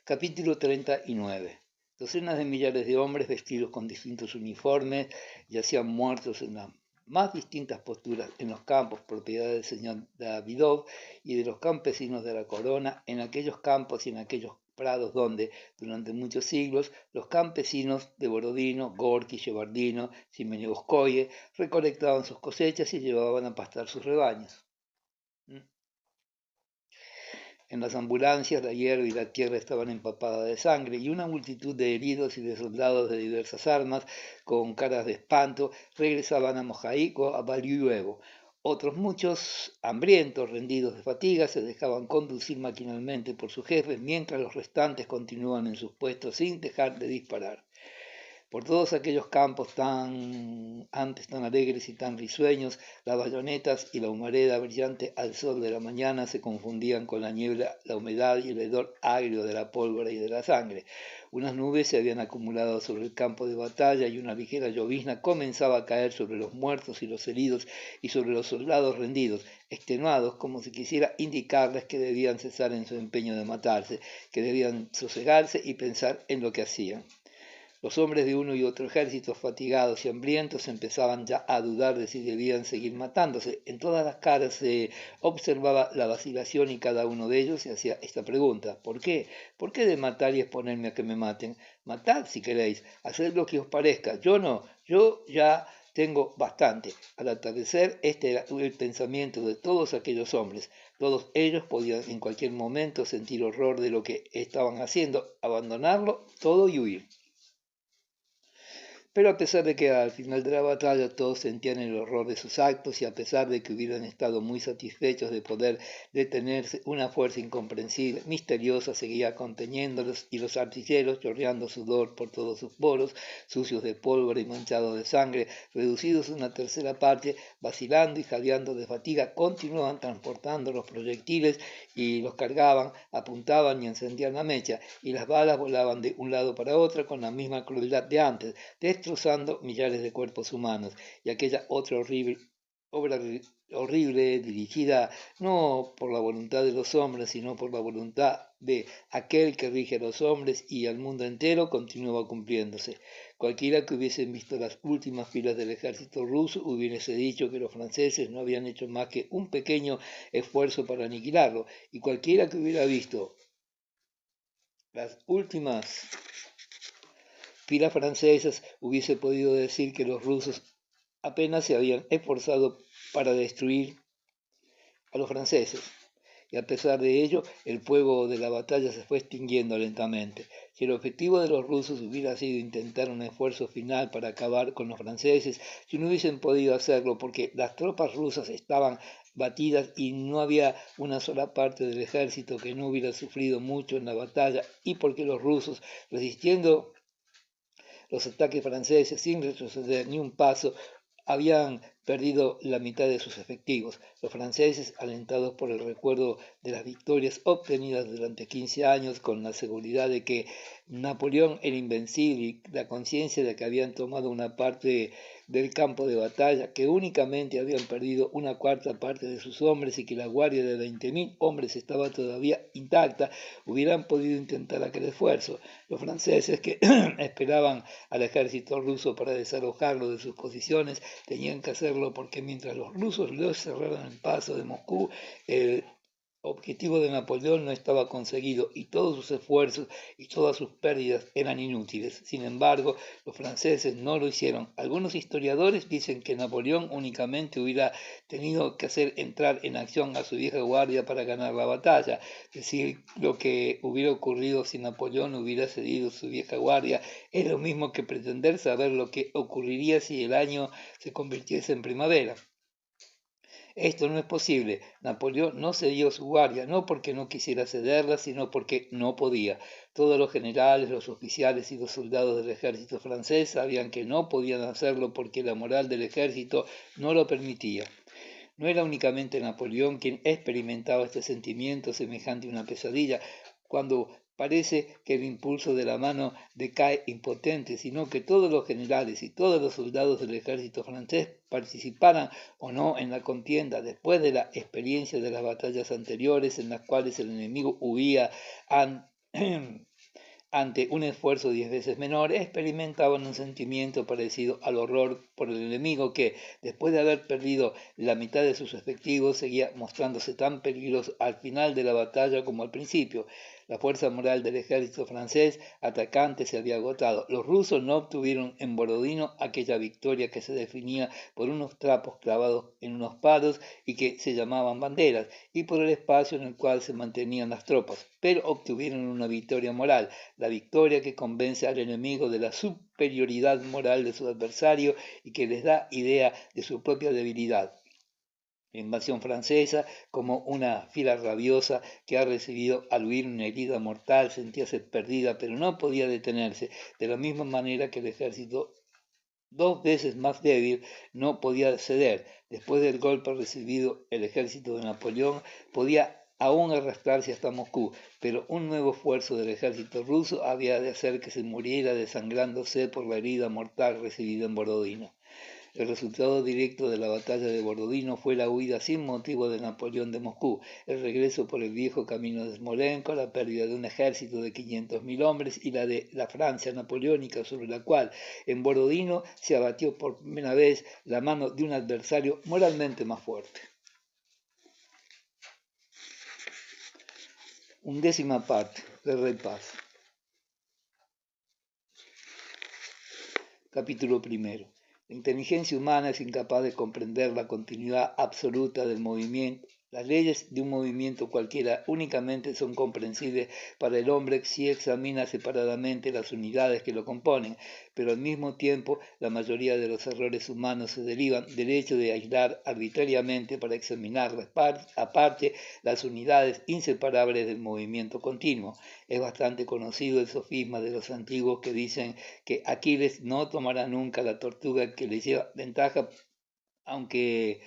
Capítulo 39. Docenas de millares de hombres vestidos con distintos uniformes yacían muertos en las más distintas posturas en los campos, propiedad del señor Davidov y de los campesinos de la corona, en aquellos campos y en aquellos prados donde, durante muchos siglos, los campesinos de Borodino, Gorki, Shevardino, Simenovskoye recolectaban sus cosechas y llevaban a pastar sus rebaños. En las ambulancias la hierba y la tierra estaban empapadas de sangre y una multitud de heridos y de soldados de diversas armas, con caras de espanto, regresaban a Mojaico, a Baliuevo. Otros muchos, hambrientos, rendidos de fatiga, se dejaban conducir maquinalmente por sus jefes, mientras los restantes continuaban en sus puestos sin dejar de disparar. Por todos aquellos campos antes tan alegres y tan risueños, las bayonetas y la humareda brillante al sol de la mañana se confundían con la niebla, la humedad y el hedor agrio de la pólvora y de la sangre. Unas nubes se habían acumulado sobre el campo de batalla y una ligera llovizna comenzaba a caer sobre los muertos y los heridos y sobre los soldados rendidos, extenuados, como si quisiera indicarles que debían cesar en su empeño de matarse, que debían sosegarse y pensar en lo que hacían. Los hombres de uno y otro ejército, fatigados y hambrientos, empezaban ya a dudar de si debían seguir matándose. En todas las caras se observaba la vacilación y cada uno de ellos se hacía esta pregunta: ¿por qué? ¿Por qué de matar y exponerme a que me maten? Matad si queréis, haced lo que os parezca. Yo no, yo ya tengo bastante. Al atardecer, este era el pensamiento de todos aquellos hombres. Todos ellos podían en cualquier momento sentir horror de lo que estaban haciendo, abandonarlo todo y huir. Pero a pesar de que al final de la batalla todos sentían el horror de sus actos y a pesar de que hubieran estado muy satisfechos de poder detenerse, una fuerza incomprensible, misteriosa, seguía conteniéndolos y los artilleros, chorreando sudor por todos sus poros, sucios de pólvora y manchados de sangre, reducidos a una tercera parte, vacilando y jadeando de fatiga, continuaban transportando los proyectiles y los cargaban, apuntaban y encendían la mecha, y las balas volaban de un lado para otro con la misma crueldad de antes, destrozando millares de cuerpos humanos, y aquella otra obra horrible dirigida no por la voluntad de los hombres, sino por la voluntad de aquel que rige a los hombres y al mundo entero, continuaba cumpliéndose. Cualquiera que hubiesen visto las últimas filas del ejército ruso hubiese dicho que los franceses no habían hecho más que un pequeño esfuerzo para aniquilarlo, y cualquiera que hubiera visto las últimas filas francesas hubiese podido decir que los rusos apenas se habían esforzado para destruir a los franceses, y a pesar de ello el fuego de la batalla se fue extinguiendo lentamente. Si el objetivo de los rusos hubiera sido intentar un esfuerzo final para acabar con los franceses, si no hubiesen podido hacerlo porque las tropas rusas estaban batidas y no había una sola parte del ejército que no hubiera sufrido mucho en la batalla, y porque los rusos, resistiendo los ataques franceses sin retroceder ni un paso, habían perdido la mitad de sus efectivos. Los franceses, alentados por el recuerdo de las victorias obtenidas durante 15 años, con la seguridad de que Napoleón era invencible y la conciencia de que habían tomado una parte del campo de batalla, que únicamente habían perdido una cuarta parte de sus hombres y que la guardia de 20.000 hombres estaba todavía intacta, hubieran podido intentar aquel esfuerzo. Los franceses, que esperaban al ejército ruso para desalojarlo de sus posiciones, tenían que hacerlo porque mientras los rusos les cerraran el paso de Moscú, el objetivo de Napoleón no estaba conseguido y todos sus esfuerzos y todas sus pérdidas eran inútiles. Sin embargo, los franceses no lo hicieron. Algunos historiadores dicen que Napoleón únicamente hubiera tenido que hacer entrar en acción a su vieja guardia para ganar la batalla. Decir lo que hubiera ocurrido si Napoleón hubiera cedido su vieja guardia es lo mismo que pretender saber lo que ocurriría si el año se convirtiese en primavera. Esto no es posible. Napoleón no cedió su guardia, no porque no quisiera cederla, sino porque no podía. Todos los generales, los oficiales y los soldados del ejército francés sabían que no podían hacerlo porque la moral del ejército no lo permitía. No era únicamente Napoleón quien experimentaba este sentimiento semejante a una pesadilla, cuando parece que el impulso de la mano decae impotente, sino que todos los generales y todos los soldados del ejército francés participaran o no en la contienda después de la experiencia de las batallas anteriores en las cuales el enemigo huía ante un esfuerzo 10 veces menor, experimentaban un sentimiento parecido al horror por el enemigo que, después de haber perdido la mitad de sus efectivos, seguía mostrándose tan peligroso al final de la batalla como al principio. La fuerza moral del ejército francés atacante se había agotado. Los rusos no obtuvieron en Borodino aquella victoria que se definía por unos trapos clavados en unos palos y que se llamaban banderas, y por el espacio en el cual se mantenían las tropas, pero obtuvieron una victoria moral, la victoria que convence al enemigo de la superioridad moral de su adversario y que les da idea de su propia debilidad. La invasión francesa, como una fiera rabiosa que ha recibido al huir una herida mortal, sentíase perdida, pero no podía detenerse, de la misma manera que el ejército 2 veces más débil no podía ceder. Después del golpe recibido, el ejército de Napoleón podía aún arrastrarse hasta Moscú, pero un nuevo esfuerzo del ejército ruso había de hacer que se muriera desangrándose por la herida mortal recibida en Borodino. El resultado directo de la batalla de Borodino fue la huida sin motivo de Napoleón de Moscú, el regreso por el viejo camino de Smolensk, la pérdida de un ejército de 500.000 hombres y la de la Francia napoleónica, sobre la cual en Borodino se abatió por primera vez la mano de un adversario moralmente más fuerte. 1ª parte del Rey Paz. Capítulo 1. La inteligencia humana es incapaz de comprender la continuidad absoluta del movimiento. Las leyes de un movimiento cualquiera únicamente son comprensibles para el hombre si examina separadamente las unidades que lo componen, pero al mismo tiempo la mayoría de los errores humanos se derivan del hecho de aislar arbitrariamente para examinar aparte las unidades inseparables del movimiento continuo. Es bastante conocido el sofisma de los antiguos que dicen que Aquiles no tomará nunca la tortuga que le lleva ventaja, aunque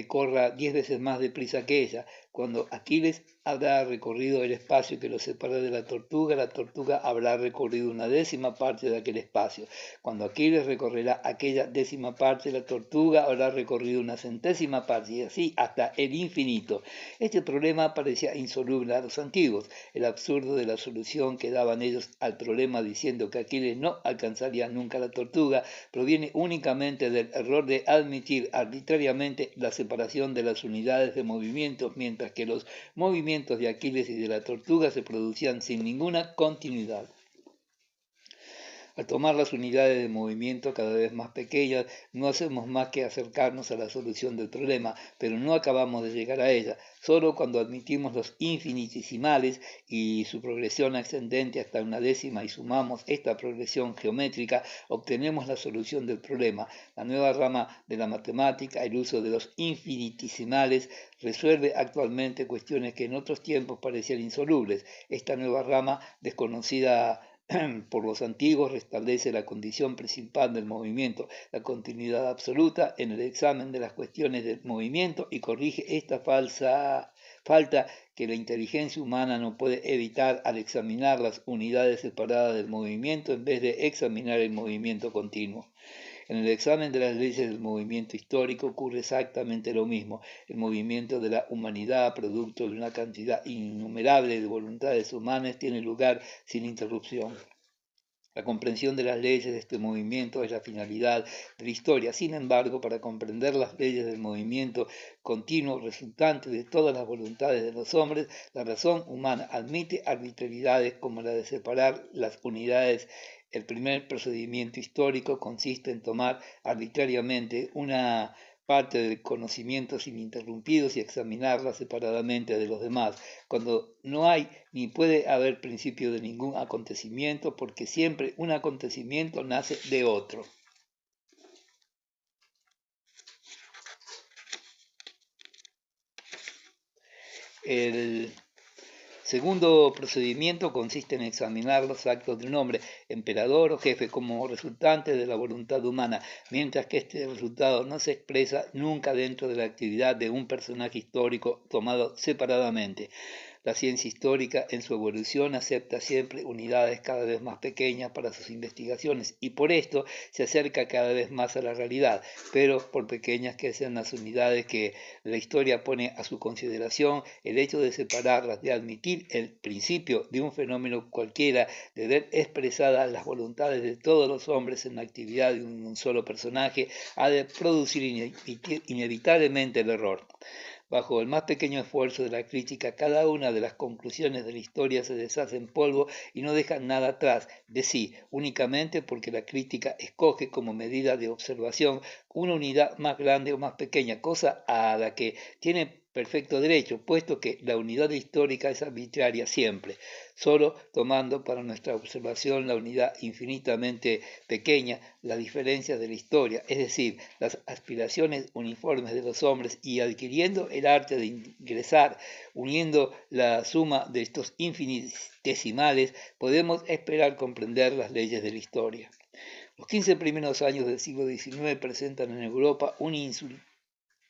corra 10 veces más deprisa que ella. Cuando Aquiles habrá recorrido el espacio que lo separa de la tortuga habrá recorrido una 10ª parte de aquel espacio. Cuando Aquiles recorrerá aquella 10ª parte, la tortuga habrá recorrido una 100ª parte, y así hasta el infinito. Este problema parecía insoluble a los antiguos. El absurdo de la solución que daban ellos al problema diciendo que Aquiles no alcanzaría nunca la tortuga proviene únicamente del error de admitir arbitrariamente la separación de las unidades de movimiento, mientras que los movimientos de Aquiles y de la tortuga se producían sin ninguna continuidad. Al tomar las unidades de movimiento cada vez más pequeñas, no hacemos más que acercarnos a la solución del problema, pero no acabamos de llegar a ella. Solo cuando admitimos los infinitesimales y su progresión ascendente hasta una 10ª y sumamos esta progresión geométrica, obtenemos la solución del problema. La nueva rama de la matemática, el uso de los infinitesimales, resuelve actualmente cuestiones que en otros tiempos parecían insolubles. Esta nueva rama, desconocida por los antiguos, restablece la condición principal del movimiento, la continuidad absoluta en el examen de las cuestiones del movimiento, y corrige esta falta que la inteligencia humana no puede evitar al examinar las unidades separadas del movimiento en vez de examinar el movimiento continuo. En el examen de las leyes del movimiento histórico ocurre exactamente lo mismo. El movimiento de la humanidad, producto de una cantidad innumerable de voluntades humanas, tiene lugar sin interrupción. La comprensión de las leyes de este movimiento es la finalidad de la historia. Sin embargo, para comprender las leyes del movimiento continuo resultante de todas las voluntades de los hombres, la razón humana admite arbitrariedades como la de separar las unidades. El primer procedimiento histórico consiste en tomar arbitrariamente una parte del conocimiento sin interrumpidos y examinarla separadamente de los demás, cuando no hay ni puede haber principio de ningún acontecimiento, porque siempre un acontecimiento nace de otro. El segundo procedimiento consiste en examinar los actos de un hombre, emperador o jefe, como resultante de la voluntad humana, mientras que este resultado no se expresa nunca dentro de la actividad de un personaje histórico tomado separadamente. La ciencia histórica en su evolución acepta siempre unidades cada vez más pequeñas para sus investigaciones y por esto se acerca cada vez más a la realidad, pero por pequeñas que sean las unidades que la historia pone a su consideración, el hecho de separarlas, de admitir el principio de un fenómeno cualquiera, de ver expresadas las voluntades de todos los hombres en la actividad de un solo personaje, ha de producir inevitablemente el error. Bajo el más pequeño esfuerzo de la crítica, cada una de las conclusiones de la historia se deshace en polvo y no deja nada atrás de sí, únicamente porque la crítica escoge como medida de observación una unidad más grande o más pequeña, cosa a la que tiene perfecto derecho, puesto que la unidad histórica es arbitraria siempre, solo tomando para nuestra observación la unidad infinitamente pequeña, la diferencia de la historia, es decir, las aspiraciones uniformes de los hombres y adquiriendo el arte de ingresar, uniendo la suma de estos infinitesimales, podemos esperar comprender las leyes de la historia. Los 15 primeros años del siglo XIX presentan en Europa un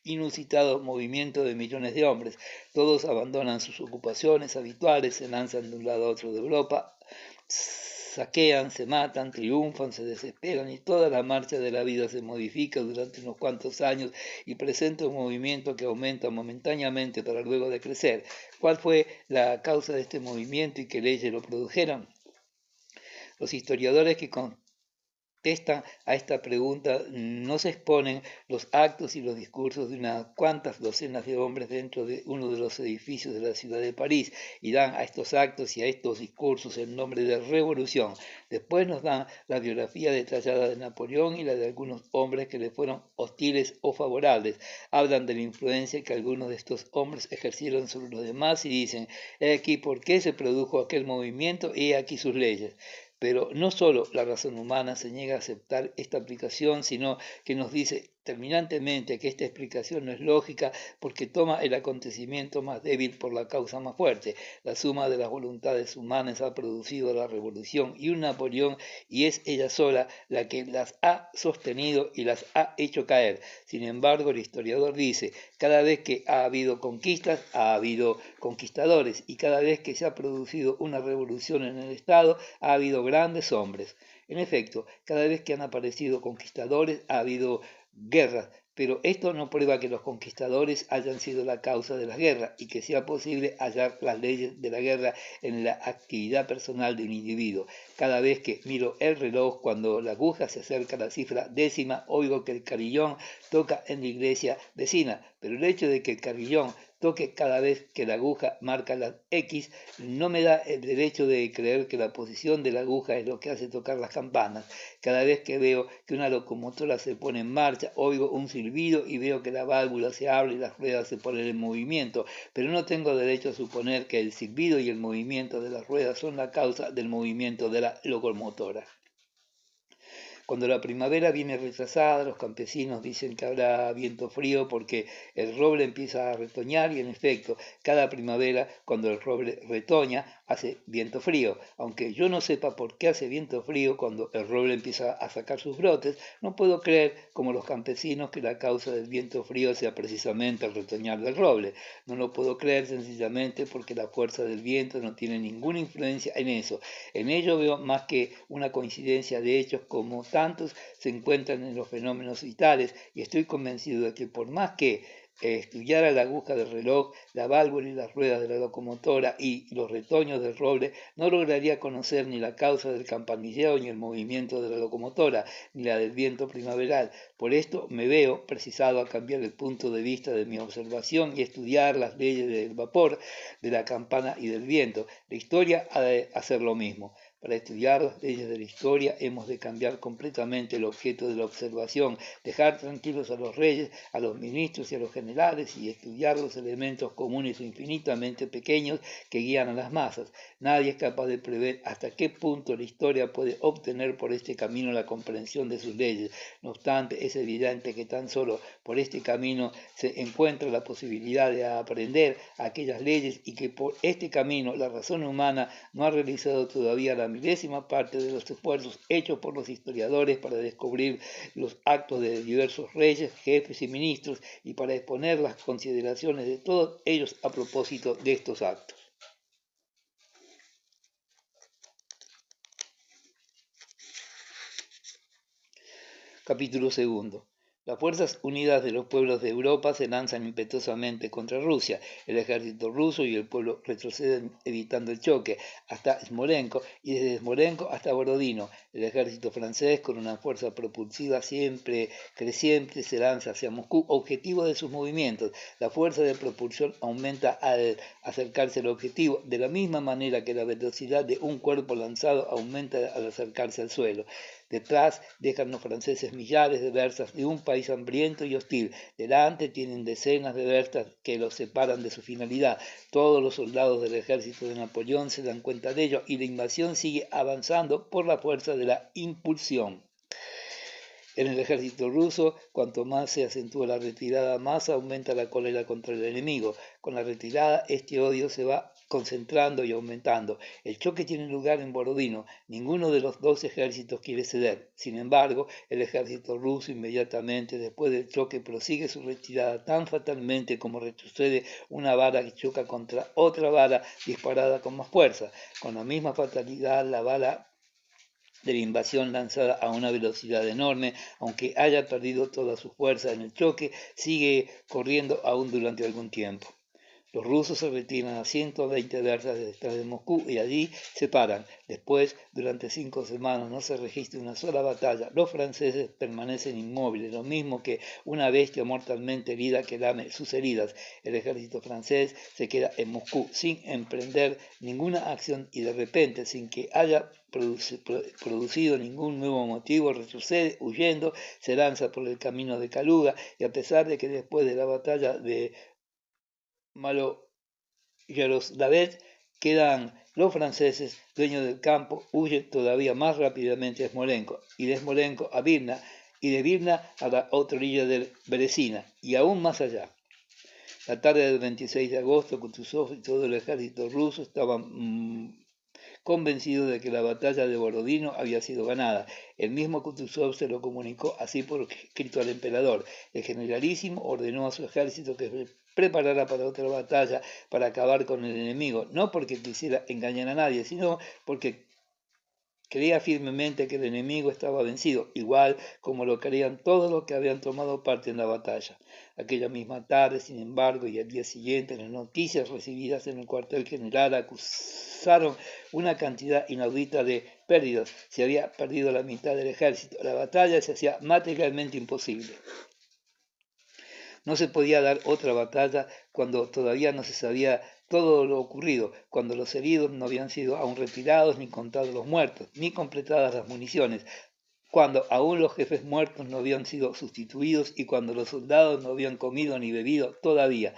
inusitado movimiento de millones de hombres. Todos abandonan sus ocupaciones habituales, se lanzan de un lado a otro de Europa, saquean, se matan, triunfan, se desesperan y toda la marcha de la vida se modifica durante unos cuantos años y presenta un movimiento que aumenta momentáneamente para luego decrecer. ¿Cuál fue la causa de este movimiento y qué leyes lo produjeron? Los historiadores que contestan a esta pregunta no se exponen los actos y los discursos de unas cuantas docenas de hombres dentro de uno de los edificios de la ciudad de París y dan a estos actos y a estos discursos el nombre de revolución. Después nos dan la biografía detallada de Napoleón y la de algunos hombres que le fueron hostiles o favorables. Hablan de la influencia que algunos de estos hombres ejercieron sobre los demás y dicen, he aquí por qué se produjo aquel movimiento y he aquí sus leyes. Pero no solo la razón humana se niega a aceptar esta aplicación, sino que nos dice terminantemente que esta explicación no es lógica porque toma el acontecimiento más débil por la causa más fuerte. La suma de las voluntades humanas ha producido la revolución y un Napoleón y es ella sola la que las ha sostenido y las ha hecho caer. Sin embargo, el historiador dice, cada vez que ha habido conquistas, ha habido conquistadores y cada vez que se ha producido una revolución en el Estado, ha habido grandes hombres. En efecto, cada vez que han aparecido conquistadores, ha habido guerras, pero esto no prueba que los conquistadores hayan sido la causa de las guerras y que sea posible hallar las leyes de la guerra en la actividad personal de un individuo. Cada vez que miro el reloj, cuando la aguja se acerca a la cifra décima, oigo que el carillón toca en la iglesia vecina, pero el hecho de que el carillón toque cada vez que la aguja marca la X, no me da el derecho de creer que la posición de la aguja es lo que hace tocar las campanas. Cada vez que veo que una locomotora se pone en marcha, oigo un silbido y veo que la válvula se abre y las ruedas se ponen en movimiento, pero no tengo derecho a suponer que el silbido y el movimiento de las ruedas son la causa del movimiento de la locomotora. Cuando la primavera viene retrasada, los campesinos dicen que habrá viento frío porque el roble empieza a retoñar y en efecto, cada primavera cuando el roble retoña hace viento frío. Aunque yo no sepa por qué hace viento frío cuando el roble empieza a sacar sus brotes, no puedo creer como los campesinos que la causa del viento frío sea precisamente el retoñar del roble. No lo puedo creer sencillamente porque la fuerza del viento no tiene ninguna influencia en eso. En ello veo más que una coincidencia de hechos como tantos se encuentran en los fenómenos vitales y estoy convencido de que por más que estudiara la aguja del reloj, la válvula y las ruedas de la locomotora y los retoños del roble, no lograría conocer ni la causa del campanilleo ni el movimiento de la locomotora, ni la del viento primaveral. Por esto me veo precisado a cambiar el punto de vista de mi observación y estudiar las leyes del vapor, de la campana y del viento. La historia ha de hacer lo mismo. Para estudiar las leyes de la historia hemos de cambiar completamente el objeto de la observación, dejar tranquilos a los reyes, a los ministros y a los generales y estudiar los elementos comunes o infinitamente pequeños que guían a las masas. Nadie es capaz de prever hasta qué punto la historia puede obtener por este camino la comprensión de sus leyes. No obstante, es evidente que tan solo por este camino se encuentra la posibilidad de aprender aquellas leyes y que por este camino la razón humana no ha realizado todavía la milésima parte de los esfuerzos hechos por los historiadores para descubrir los actos de diversos reyes, jefes y ministros y para exponer las consideraciones de todos ellos a propósito de estos actos. Capítulo segundo. Las Fuerzas Unidas de los Pueblos de Europa se lanzan impetuosamente contra Rusia. El ejército ruso y el pueblo retroceden evitando el choque hasta Smolensk y desde Smolensk hasta Borodino. El ejército francés, con una fuerza propulsiva siempre creciente, se lanza hacia Moscú, objetivo de sus movimientos. La fuerza de propulsión aumenta al acercarse al objetivo, de la misma manera que la velocidad de un cuerpo lanzado aumenta al acercarse al suelo. Detrás dejan los franceses millares de versas de un país hambriento y hostil. Delante tienen decenas de versas que los separan de su finalidad. Todos los soldados del ejército de Napoleón se dan cuenta de ello y la invasión sigue avanzando por la fuerza de la impulsión. En el ejército ruso, cuanto más se acentúa la retirada, más aumenta la cólera contra el enemigo. Con la retirada, este odio se va concentrando y aumentando. El choque tiene lugar en Borodino. Ninguno de los dos ejércitos quiere ceder. Sin embargo, el ejército ruso inmediatamente después del choque prosigue su retirada tan fatalmente como retrocede una vara que choca contra otra vara disparada con más fuerza. Con la misma fatalidad, la bala de la invasión lanzada a una velocidad enorme, aunque haya perdido toda su fuerza en el choque, sigue corriendo aún durante algún tiempo. Los rusos se retiran a 120 versas detrás de Moscú y allí se paran. Después, durante 5 semanas, no se registra una sola batalla. Los franceses permanecen inmóviles, lo mismo que una bestia mortalmente herida que lame sus heridas. El ejército francés se queda en Moscú sin emprender ninguna acción y de repente, sin que haya producido ningún nuevo motivo, retrocede huyendo, se lanza por el camino de Kaluga y a pesar de que después de la batalla de Malo-Yaroslavets quedan los franceses dueños del campo, huyen todavía más rápidamente a Smolensk y de Smolensk a Vilna y de Vilna a la otra orilla del Beresina y aún más allá. La tarde del 26 de agosto, Kutuzov y todo el ejército ruso estaban convencido de que la batalla de Borodino había sido ganada. El mismo Kutuzov se lo comunicó así por escrito al emperador. El generalísimo ordenó a su ejército que se preparara para otra batalla para acabar con el enemigo, no porque quisiera engañar a nadie, sino porque creía firmemente que el enemigo estaba vencido, igual como lo creían todos los que habían tomado parte en la batalla. Aquella misma tarde, sin embargo, y al día siguiente, las noticias recibidas en el cuartel general acusaron una cantidad inaudita de pérdidas. Se había perdido la mitad del ejército. La batalla se hacía materialmente imposible. No se podía dar otra batalla cuando todavía no se sabía todo lo ocurrido, cuando los heridos no habían sido aún retirados, ni contados los muertos, ni completadas las municiones, cuando aún los jefes muertos no habían sido sustituidos y cuando los soldados no habían comido ni bebido todavía.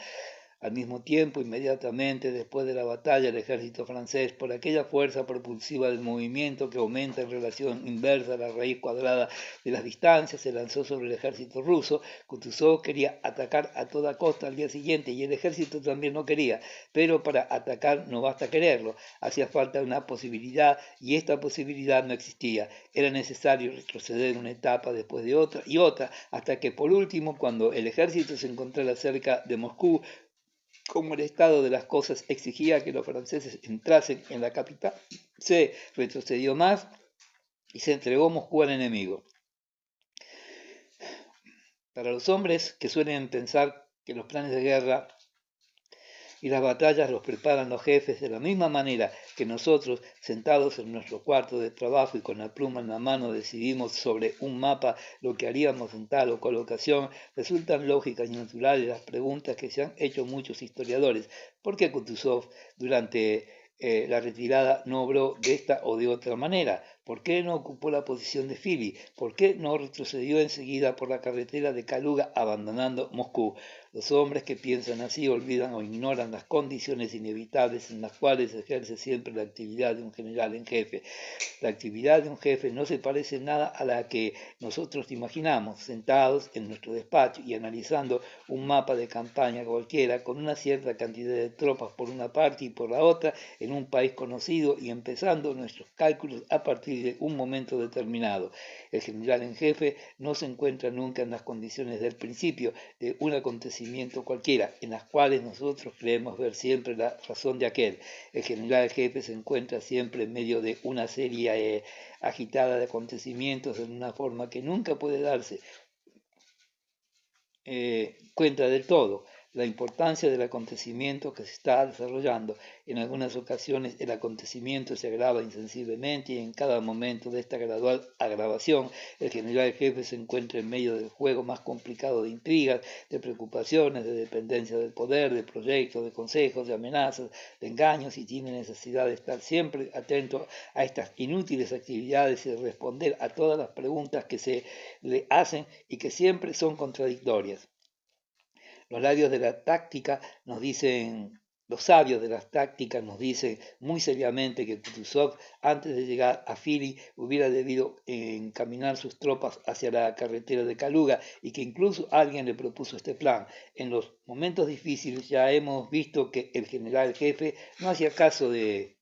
Al mismo tiempo, inmediatamente después de la batalla, el ejército francés, por aquella fuerza propulsiva del movimiento que aumenta en relación inversa a la raíz cuadrada de las distancias, se lanzó sobre el ejército ruso. Kutuzov quería atacar a toda costa al día siguiente y el ejército también lo quería, pero para atacar no basta quererlo, hacía falta una posibilidad y esta posibilidad no existía. Era necesario retroceder una etapa después de otra y otra, hasta que por último, cuando el ejército se encontrara cerca de Moscú, como el estado de las cosas exigía que los franceses entrasen en la capital, se retrocedió más y se entregó Moscú al enemigo. Para los hombres que suelen pensar que los planes de guerra y las batallas los preparan los jefes de la misma manera que nosotros, sentados en nuestro cuarto de trabajo y con la pluma en la mano, decidimos sobre un mapa lo que haríamos en tal o cual ocasión, resultan lógicas y naturales las preguntas que se han hecho muchos historiadores. ¿Por qué Kutuzov durante la retirada no obró de esta o de otra manera? ¿Por qué no ocupó la posición de Fili? ¿Por qué no retrocedió enseguida por la carretera de Kaluga abandonando Moscú? Los hombres que piensan así olvidan o ignoran las condiciones inevitables en las cuales se ejerce siempre la actividad de un general en jefe. La actividad de un jefe no se parece en nada a la que nosotros imaginamos, sentados en nuestro despacho y analizando un mapa de campaña cualquiera con una cierta cantidad de tropas por una parte y por la otra en un país conocido y empezando nuestros cálculos a partir y de un momento determinado. El general en jefe no se encuentra nunca en las condiciones del principio de un acontecimiento cualquiera, en las cuales nosotros creemos ver siempre la razón de aquel. El general jefe se encuentra siempre en medio de una serie agitada de acontecimientos en una forma que nunca puede darse cuenta del todo la importancia del acontecimiento que se está desarrollando. En algunas ocasiones el acontecimiento se agrava insensiblemente y en cada momento de esta gradual agravación el general jefe se encuentra en medio del juego más complicado de intrigas, de preocupaciones, de dependencia del poder, de proyectos, de consejos, de amenazas, de engaños y tiene necesidad de estar siempre atento a estas inútiles actividades y de responder a todas las preguntas que se le hacen y que siempre son contradictorias. Los sabios de la táctica nos dicen muy seriamente que Kutuzov, antes de llegar a Fili, hubiera debido encaminar sus tropas hacia la carretera de Kaluga y que incluso alguien le propuso este plan. En los momentos difíciles ya hemos visto que el general jefe no hacía caso de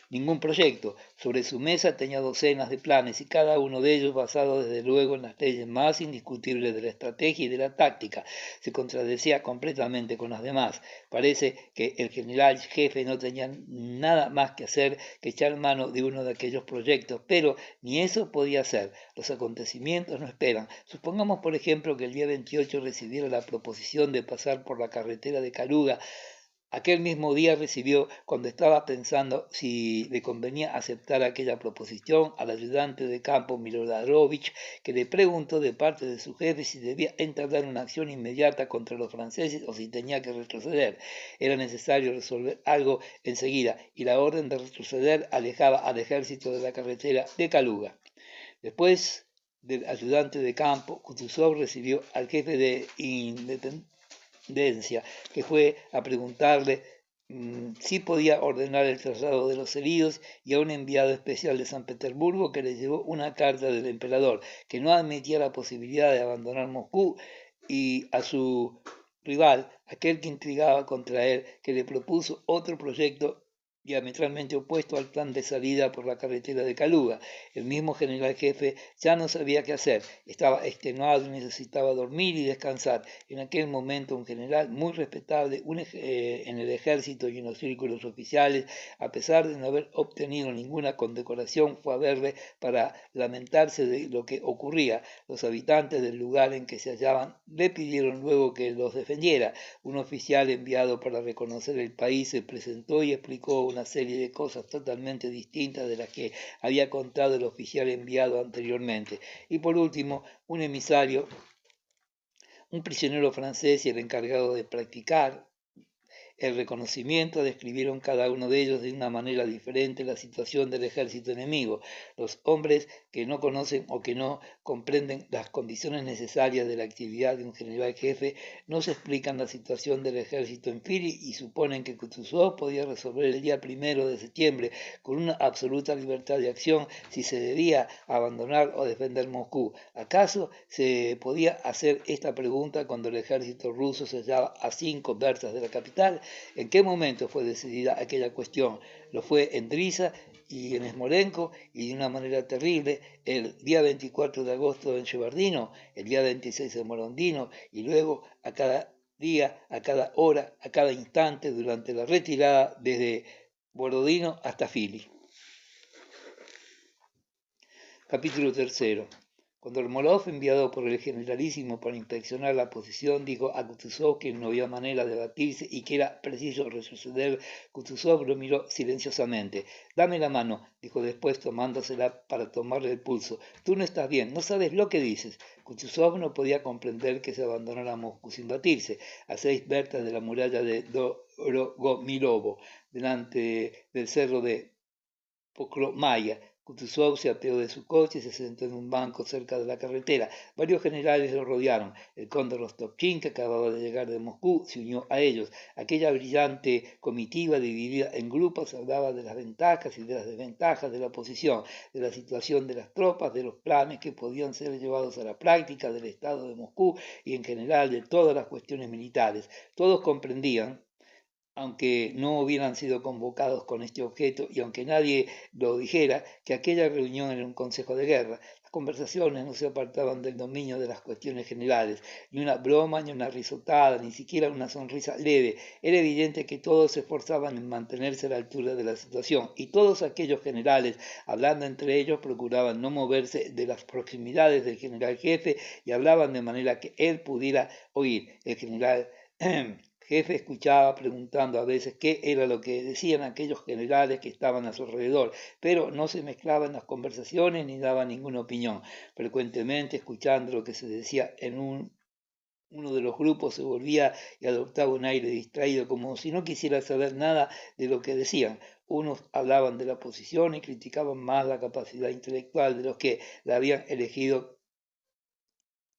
ningún proyecto. Sobre su mesa tenía docenas de planes y cada uno de ellos basado desde luego en las leyes más indiscutibles de la estrategia y de la táctica. Se contradecía completamente con las demás. Parece que el general jefe no tenía nada más que hacer que echar mano de uno de aquellos proyectos, pero ni eso podía hacer. Los acontecimientos no esperan. Supongamos, por ejemplo, que el día 28 recibiera la proposición de pasar por la carretera de Kaluga. Aquel mismo día recibió, cuando estaba pensando si le convenía aceptar aquella proposición, al ayudante de campo Miloradovich, que le preguntó de parte de su jefe si debía entablar una acción inmediata contra los franceses o si tenía que retroceder. Era necesario resolver algo enseguida, y la orden de retroceder alejaba al ejército de la carretera de Kaluga. Después del ayudante de campo, Kutuzov recibió al jefe de que fue a preguntarle si podía ordenar el traslado de los heridos y a un enviado especial de San Petersburgo que le llevó una carta del emperador que no admitía la posibilidad de abandonar Moscú y a su rival, aquel que intrigaba contra él, que le propuso otro proyecto diametralmente opuesto al plan de salida por la carretera de Kaluga. El mismo general jefe ya no sabía qué hacer, estaba extenuado y necesitaba dormir y descansar. En aquel momento un general muy respetable en el ejército y en los círculos oficiales, a pesar de no haber obtenido ninguna condecoración, fue a verle para lamentarse de lo que ocurría. Los habitantes del lugar en que se hallaban le pidieron luego que los defendiera. Un oficial enviado para reconocer el país se presentó y explicó una serie de cosas totalmente distintas de las que había contado el oficial enviado anteriormente. Y por último, un emisario, un prisionero francés y el encargado de practicar el reconocimiento describieron cada uno de ellos de una manera diferente la situación del ejército enemigo. Los hombres que no conocen o que no comprenden las condiciones necesarias de la actividad de un general jefe no se explican la situación del ejército en Fili y suponen que Kutuzov podía resolver el día 1 de septiembre con una absoluta libertad de acción si se debía abandonar o defender Moscú. ¿Acaso se podía hacer esta pregunta cuando el ejército ruso se hallaba a 5 versas de la capital? ¿En qué momento fue decidida aquella cuestión? Lo fue en Drissa y en Smolensk y de una manera terrible el día 24 de agosto en Shevardino, el día 26 en Morondino y luego a cada día, a cada hora, a cada instante durante la retirada desde Borodino hasta Fili. Capítulo 3. Cuando Ermolov, enviado por el generalísimo para inspeccionar la posición, dijo a Kutuzov que no había manera de batirse y que era preciso retroceder, Kutuzov lo miró silenciosamente. «Dame la mano», dijo después tomándosela para tomarle el pulso. «Tú no estás bien, no sabes lo que dices». Kutuzov no podía comprender que se abandonara Moscú sin batirse. A 6 versas de la muralla de Dorogomilovo, delante del cerro de Poklomaya, Kutuzov se apeó de su coche y se sentó en un banco cerca de la carretera. Varios generales lo rodearon. El conde Rostopchin, que acababa de llegar de Moscú, se unió a ellos. Aquella brillante comitiva dividida en grupos hablaba de las ventajas y de las desventajas de la posición, de la situación de las tropas, de los planes que podían ser llevados a la práctica, del estado de Moscú y en general de todas las cuestiones militares. Todos comprendían aunque no hubieran sido convocados con este objeto y aunque nadie lo dijera, que aquella reunión era un consejo de guerra. Las conversaciones no se apartaban del dominio de las cuestiones generales, ni una broma, ni una risotada, ni siquiera una sonrisa leve. Era evidente que todos se esforzaban en mantenerse a la altura de la situación, y todos aquellos generales, hablando entre ellos, procuraban no moverse de las proximidades del general jefe y hablaban de manera que él pudiera oír. El general jefe escuchaba preguntando a veces qué era lo que decían aquellos generales que estaban a su alrededor, pero no se mezclaba en las conversaciones ni daba ninguna opinión. Frecuentemente, escuchando lo que se decía en uno de los grupos, se volvía y adoptaba un aire distraído, como si no quisiera saber nada de lo que decían. Unos hablaban de la posición y criticaban más la capacidad intelectual de los que la habían elegido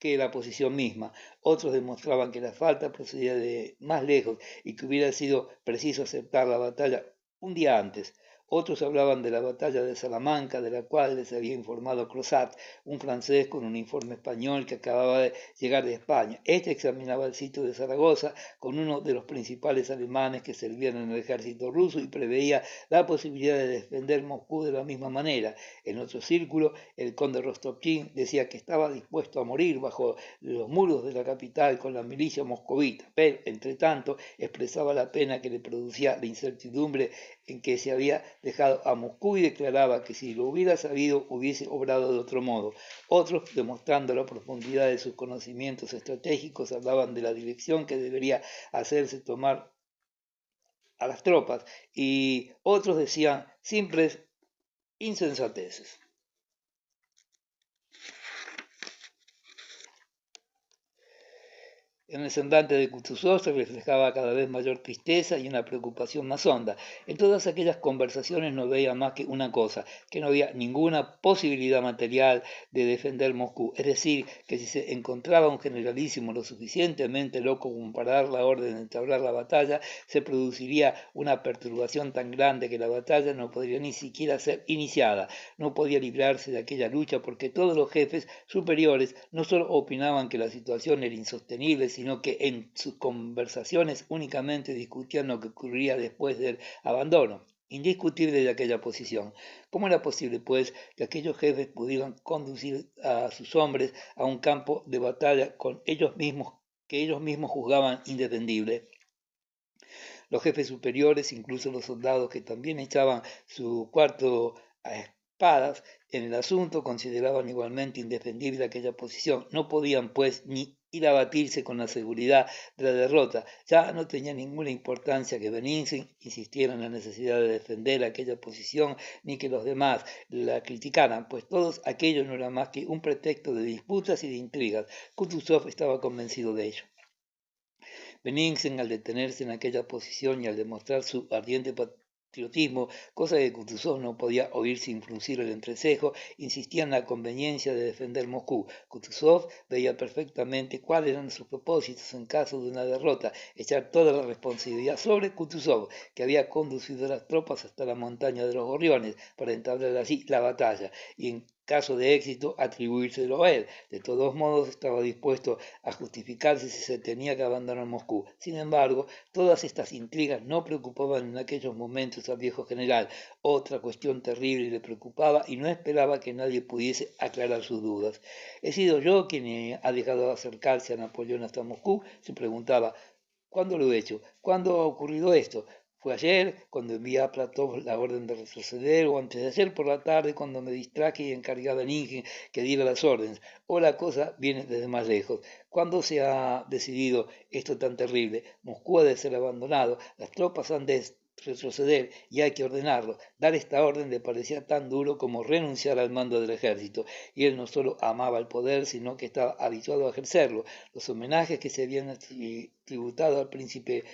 que la posición misma. Otros demostraban que la falta procedía de más lejos y que hubiera sido preciso aceptar la batalla un día antes. Otros hablaban de la batalla de Salamanca, de la cual les había informado Crozat, un francés con un uniforme español que acababa de llegar de España. Este examinaba el sitio de Zaragoza con uno de los principales alemanes que servían en el ejército ruso y preveía la posibilidad de defender Moscú de la misma manera. En otro círculo, el conde Rostopchín decía que estaba dispuesto a morir bajo los muros de la capital con la milicia moscovita, pero, entre tanto, expresaba la pena que le producía la incertidumbre en que se había dejado a Moscú y declaraba que si lo hubiera sabido hubiese obrado de otro modo. Otros, demostrando la profundidad de sus conocimientos estratégicos, hablaban de la dirección que debería hacerse tomar a las tropas y otros decían simples insensateces. En el semblante de Kutuzov se reflejaba cada vez mayor tristeza y una preocupación más honda. En todas aquellas conversaciones no veía más que una cosa, que no había ninguna posibilidad material de defender Moscú. Es decir, que si se encontraba un generalísimo lo suficientemente loco como para dar la orden de entablar la batalla, se produciría una perturbación tan grande que la batalla no podría ni siquiera ser iniciada. No podía librarse de aquella lucha porque todos los jefes superiores no solo opinaban que la situación era insostenible, sino que en sus conversaciones únicamente discutían lo que ocurriría después del abandono indiscutible de aquella posición. ¿Cómo era posible, pues, que aquellos jefes pudieran conducir a sus hombres a un campo de batalla con ellos mismos, que ellos mismos juzgaban indefendible? Los jefes superiores, incluso los soldados que también echaban su cuarto a espadas en el asunto, consideraban igualmente indefendible aquella posición. No podían, pues, ni ir a batirse con la seguridad de la derrota. Ya no tenía ninguna importancia que Bennigsen insistiera en la necesidad de defender aquella posición, ni que los demás la criticaran, pues todo aquello no era más que un pretexto de disputas y de intrigas. Kutuzov estaba convencido de ello. Bennigsen, al detenerse en aquella posición y al demostrar su ardiente patriotismo, cosa que Kutuzov no podía oír sin fruncir el entrecejo, insistía en la conveniencia de defender Moscú. Kutuzov veía perfectamente cuáles eran sus propósitos en caso de una derrota, echar toda la responsabilidad sobre Kutuzov, que había conducido a las tropas hasta la montaña de los Gorriones para entablar así la batalla, y en caso de éxito atribuírselo a él. De todos modos, estaba dispuesto a justificarse si se tenía que abandonar Moscú. Sin embargo, todas estas intrigas no preocupaban en aquellos momentos al viejo general. Otra cuestión terrible le preocupaba y no esperaba que nadie pudiese aclarar sus dudas. ¿He sido yo quien ha dejado de acercarse a Napoleón hasta Moscú? Se preguntaba. ¿Cuándo lo he hecho? ¿Cuándo ha ocurrido esto? ¿Fue ayer, cuando envié a Platov la orden de retroceder, o antes de ayer por la tarde, cuando me distraje y encargué a Bennigsen que diera las órdenes? ¿O la cosa viene desde más lejos? ¿Cuándo se ha decidido esto tan terrible? Moscú ha de ser abandonado, las tropas han de retroceder y hay que ordenarlo. Dar esta orden le parecía tan duro como renunciar al mando del ejército, y él no solo amaba el poder, sino que estaba habituado a ejercerlo. Los homenajes que se habían tributado al príncipe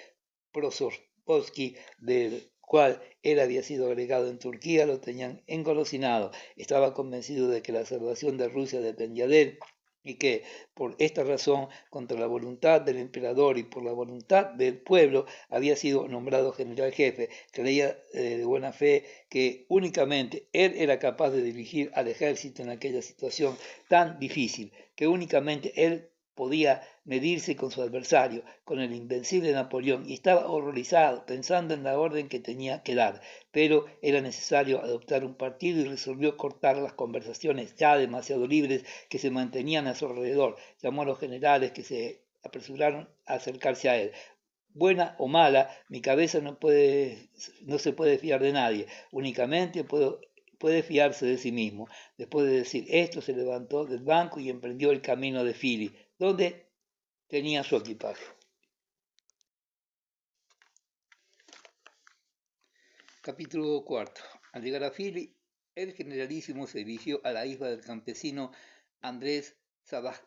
Prosopovsky, del cual él había sido agregado en Turquía, lo tenían engolosinado. Estaba convencido de que la salvación de Rusia dependía de él y que, por esta razón, contra la voluntad del emperador y por la voluntad del pueblo, había sido nombrado general jefe. Creía de buena fe que únicamente él era capaz de dirigir al ejército en aquella situación tan difícil, que únicamente él podía medirse con su adversario, con el invencible Napoleón, y estaba horrorizado, pensando en la orden que tenía que dar, pero era necesario adoptar un partido y resolvió cortar las conversaciones ya demasiado libres que se mantenían a su alrededor. Llamó a los generales que se apresuraron a acercarse a él. Buena o mala, mi cabeza no se puede fiar de nadie, únicamente puede fiarse de sí mismo. Después de decir esto, se levantó del banco y emprendió el camino de Philly, donde tenía su equipaje. Capítulo cuarto. Al llegar a Philly, el generalísimo se dirigió a la isla del campesino Andrés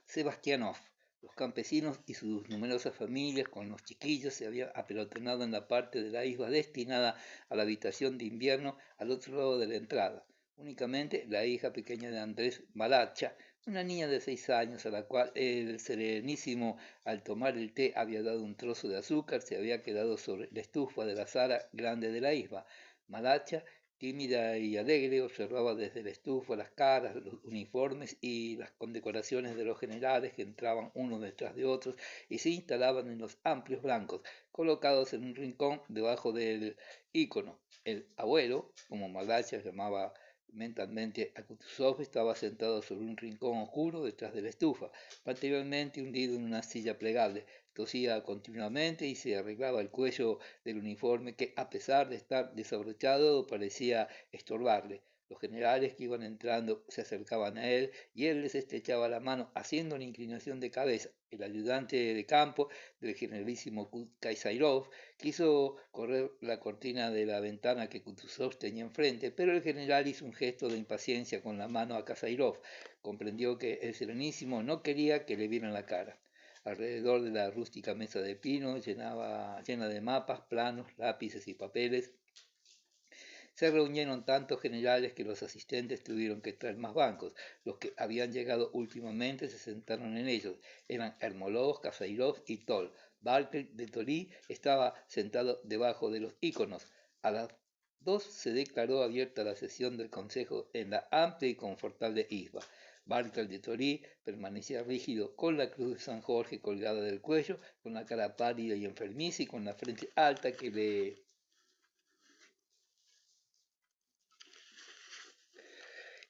Sebastianov. Los campesinos y sus numerosas familias con los chiquillos se habían apelotonado en la parte de la isla destinada a la habitación de invierno al otro lado de la entrada. Únicamente la hija pequeña de Andrés, Malacha, una niña de 6 años a la cual el Serenísimo al tomar el té había dado un trozo de azúcar, se había quedado sobre la estufa de la sala grande de la isla. Malacha, tímida y alegre, observaba desde la estufa las caras, los uniformes y las condecoraciones de los generales que entraban unos detrás de otros y se instalaban en los amplios blancos, colocados en un rincón debajo del ícono. El abuelo, como Malacha llamaba mentalmente a Kutuzov, estaba sentado sobre un rincón oscuro detrás de la estufa, materialmente hundido en una silla plegable. Tosía continuamente y se arreglaba el cuello del uniforme que, a pesar de estar desabrochado, parecía estorbarle. Los generales que iban entrando se acercaban a él y él les estrechaba la mano haciendo una inclinación de cabeza. El ayudante de campo del generalísimo Kaisairov quiso correr la cortina de la ventana que Kutuzov tenía enfrente, pero el general hizo un gesto de impaciencia con la mano a Kaisairov. Comprendió que el Serenísimo no quería que le vieran la cara. Alrededor de la rústica mesa de pino, llena de mapas, planos, lápices y papeles, se reunieron tantos generales que los asistentes tuvieron que traer más bancos. Los que habían llegado últimamente se sentaron en ellos. Eran Ermolov, Kazairov y Toll. Barclay de Tolly estaba sentado debajo de los íconos. A las 2 se declaró abierta la sesión del Consejo en la amplia y confortable isba. Barclay de Tolly permanecía rígido con la cruz de San Jorge colgada del cuello, con la cara pálida y enfermiza y con la frente alta que le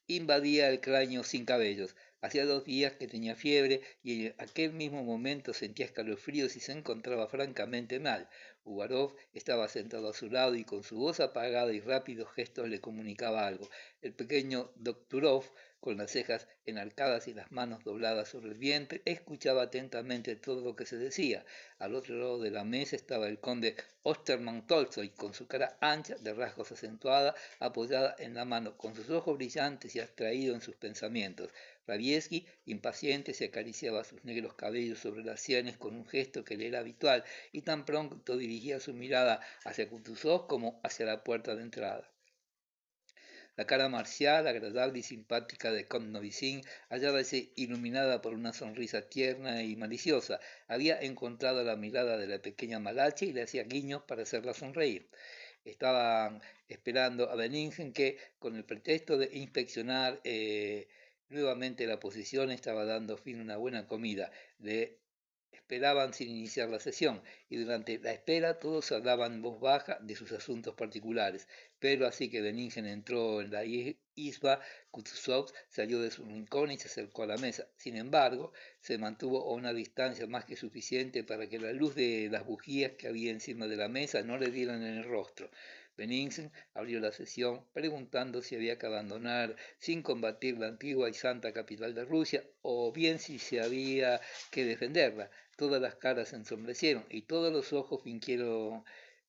invadía el cráneo sin cabellos. Hacía 2 días que tenía fiebre y en aquel mismo momento sentía escalofríos y se encontraba francamente mal. Uvarov estaba sentado a su lado y con su voz apagada y rápidos gestos le comunicaba algo. El pequeño Dokturov, con las cejas enarcadas y las manos dobladas sobre el vientre, escuchaba atentamente todo lo que se decía. Al otro lado de la mesa estaba el conde Osterman Tolstoy, con su cara ancha, de rasgos acentuada, apoyada en la mano, con sus ojos brillantes y abstraído en sus pensamientos. Rabievski, impaciente, se acariciaba sus negros cabellos sobre las sienes con un gesto que le era habitual y tan pronto dirigía su mirada hacia Kutuzov como hacia la puerta de entrada. La cara marcial, agradable y simpática de Count Novisin hallábase iluminada por una sonrisa tierna y maliciosa. Había encontrado la mirada de la pequeña Malache y le hacía guiños para hacerla sonreír. Estaban esperando a Benningen que, con el pretexto de inspeccionar nuevamente la posición, estaba dando fin a una buena comida. Le esperaban sin iniciar la sesión, y durante la espera todos hablaban en voz baja de sus asuntos particulares. Pero así que Benningen entró en la isba, Kutuzov salió de su rincón y se acercó a la mesa. Sin embargo, se mantuvo a una distancia más que suficiente para que la luz de las bujías que había encima de la mesa no le dieran en el rostro. Benningen abrió la sesión preguntando si había que abandonar sin combatir la antigua y santa capital de Rusia, o bien si se había que defenderla. Todas las caras se ensombrecieron y todos los ojos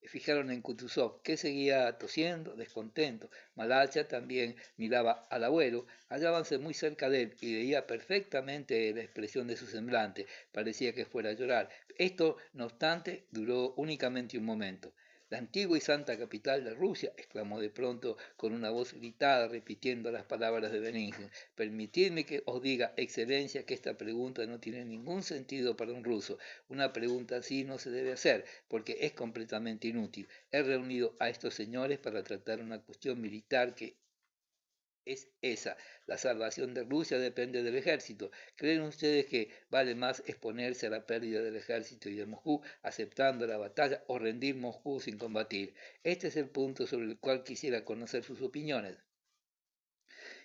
fijaron en Kutuzov, que seguía tosiendo, descontento. Malacha también miraba al abuelo, hallábanse muy cerca de él y veía perfectamente la expresión de su semblante, parecía que fuera a llorar. Esto, no obstante, duró únicamente un momento. La antigua y santa capital de Rusia, exclamó de pronto con una voz gritada, repitiendo las palabras de Benningen. Permitidme que os diga, excelencia, que esta pregunta no tiene ningún sentido para un ruso. Una pregunta así no se debe hacer, porque es completamente inútil. He reunido a estos señores para tratar una cuestión militar que es esa. La salvación de Rusia depende del ejército. ¿Creen ustedes que vale más exponerse a la pérdida del ejército y de Moscú aceptando la batalla o rendir Moscú sin combatir? Este es el punto sobre el cual quisiera conocer sus opiniones.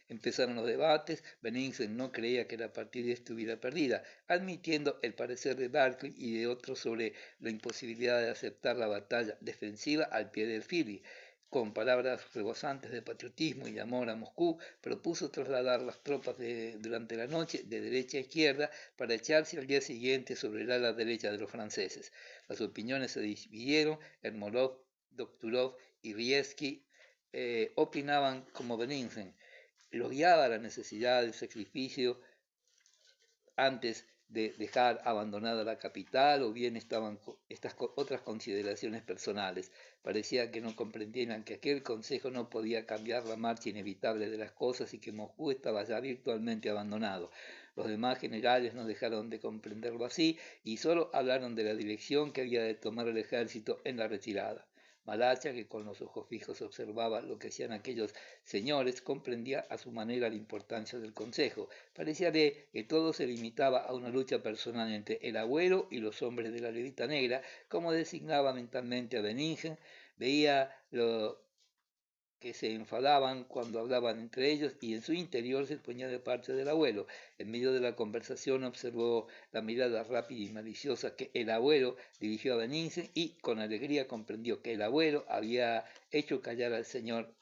Empezaron los debates. Bennigsen no creía que la partida estuviera perdida, admitiendo el parecer de Barclay y de otros sobre la imposibilidad de aceptar la batalla defensiva al pie del Fili. Con palabras rebosantes de patriotismo y amor a Moscú, propuso trasladar las tropas durante la noche de derecha a izquierda para echarse al día siguiente sobre el ala derecha de los franceses. Las opiniones se dividieron. Ermolov, Dokturov y Rieski opinaban como Bennigsen. Elogiaba la necesidad del sacrificio antes de dejar abandonada la capital, o bien estaban estas otras consideraciones personales. Parecía que no comprendieran que aquel consejo no podía cambiar la marcha inevitable de las cosas y que Moscú estaba ya virtualmente abandonado. Los demás generales no dejaron de comprenderlo así y solo hablaron de la dirección que había de tomar el ejército en la retirada. Malacha, que con los ojos fijos observaba lo que hacían aquellos señores, comprendía a su manera la importancia del consejo. Parecíale que todo se limitaba a una lucha personal entre el abuelo y los hombres de la levita negra, como designaba mentalmente a Bennigsen. Veía lo que se enfadaban cuando hablaban entre ellos y en su interior se ponía de parte del abuelo. En medio de la conversación observó la mirada rápida y maliciosa que el abuelo dirigió a Bennigsen y con alegría comprendió que el abuelo había hecho callar al señor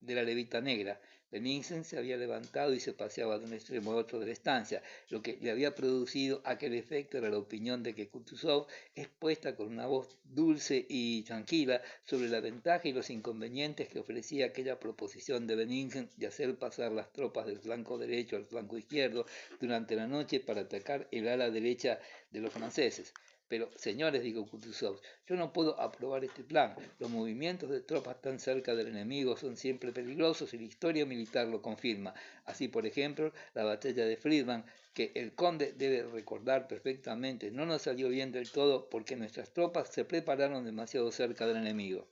de la levita negra. Bennigsen se había levantado y se paseaba de un extremo a otro de la estancia. Lo que le había producido aquel efecto era la opinión de que Kutuzov, expuesta con una voz dulce y tranquila sobre la ventaja y los inconvenientes que ofrecía aquella proposición de Bennigsen de hacer pasar las tropas del flanco derecho al flanco izquierdo durante la noche para atacar el ala derecha de los franceses. Pero, señores, dijo Kutuzov, yo no puedo aprobar este plan. Los movimientos de tropas tan cerca del enemigo son siempre peligrosos y la historia militar lo confirma. Así, por ejemplo, la batalla de Friedland, que el conde debe recordar perfectamente, no nos salió bien del todo porque nuestras tropas se prepararon demasiado cerca del enemigo.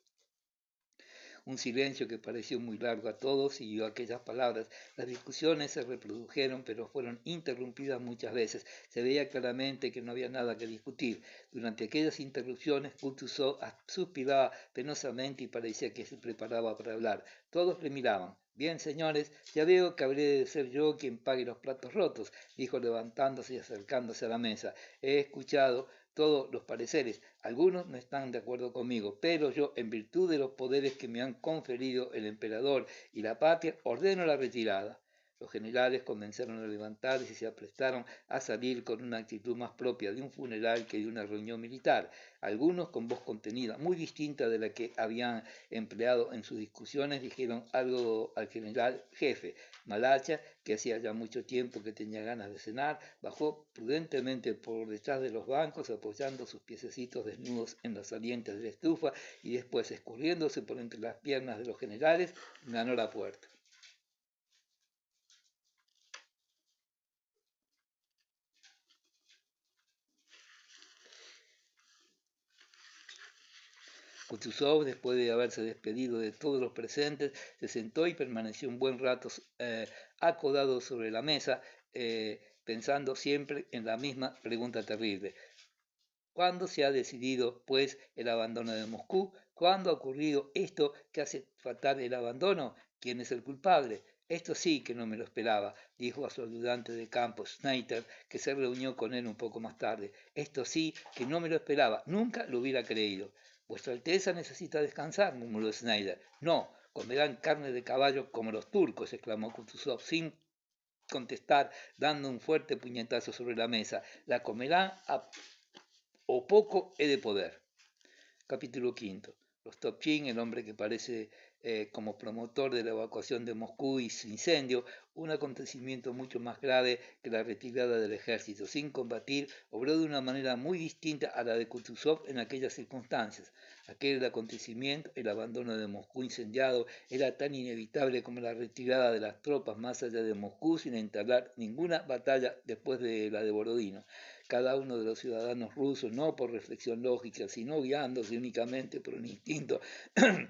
Un silencio que pareció muy largo a todos siguió aquellas palabras. Las discusiones se reprodujeron, pero fueron interrumpidas muchas veces. Se veía claramente que no había nada que discutir. Durante aquellas interrupciones, Kutuzov suspiraba penosamente y parecía que se preparaba para hablar. Todos le miraban. Bien, señores, ya veo que habré de ser yo quien pague los platos rotos, dijo levantándose y acercándose a la mesa. He escuchado todos los pareceres. Algunos no están de acuerdo conmigo, pero yo, en virtud de los poderes que me han conferido el emperador y la patria, ordeno la retirada. Los generales comenzaron a levantarse y se aprestaron a salir con una actitud más propia de un funeral que de una reunión militar. Algunos, con voz contenida, muy distinta de la que habían empleado en sus discusiones, dijeron algo al general jefe. Malacha, que hacía ya mucho tiempo que tenía ganas de cenar, bajó prudentemente por detrás de los bancos, apoyando sus piececitos desnudos en los salientes de la estufa y después, escurriéndose por entre las piernas de los generales, ganó la puerta. Kutuzov, después de haberse despedido de todos los presentes, se sentó y permaneció un buen rato acodado sobre la mesa, pensando siempre en la misma pregunta terrible. ¿Cuándo se ha decidido, pues, el abandono de Moscú? ¿Cuándo ha ocurrido esto que hace fatal el abandono? ¿Quién es el culpable? Esto sí que no me lo esperaba, dijo a su ayudante de campo, Schneider, que se reunió con él un poco más tarde. Esto sí que no me lo esperaba, nunca lo hubiera creído. Vuestra Alteza necesita descansar, murmuró Schneider. No, comerán carne de caballo como los turcos, exclamó Kutuzov sin contestar, dando un fuerte puñetazo sobre la mesa. La comerán o poco he de poder. Capítulo quinto. Rostopchin, el hombre que parece como promotor de la evacuación de Moscú y su incendio, un acontecimiento mucho más grave que la retirada del ejército sin combatir, obró de una manera muy distinta a la de Kutuzov en aquellas circunstancias. Aquel acontecimiento, el abandono de Moscú incendiado, era tan inevitable como la retirada de las tropas más allá de Moscú sin entablar ninguna batalla después de la de Borodino. Cada uno de los ciudadanos rusos, no por reflexión lógica, sino guiándose únicamente por un instinto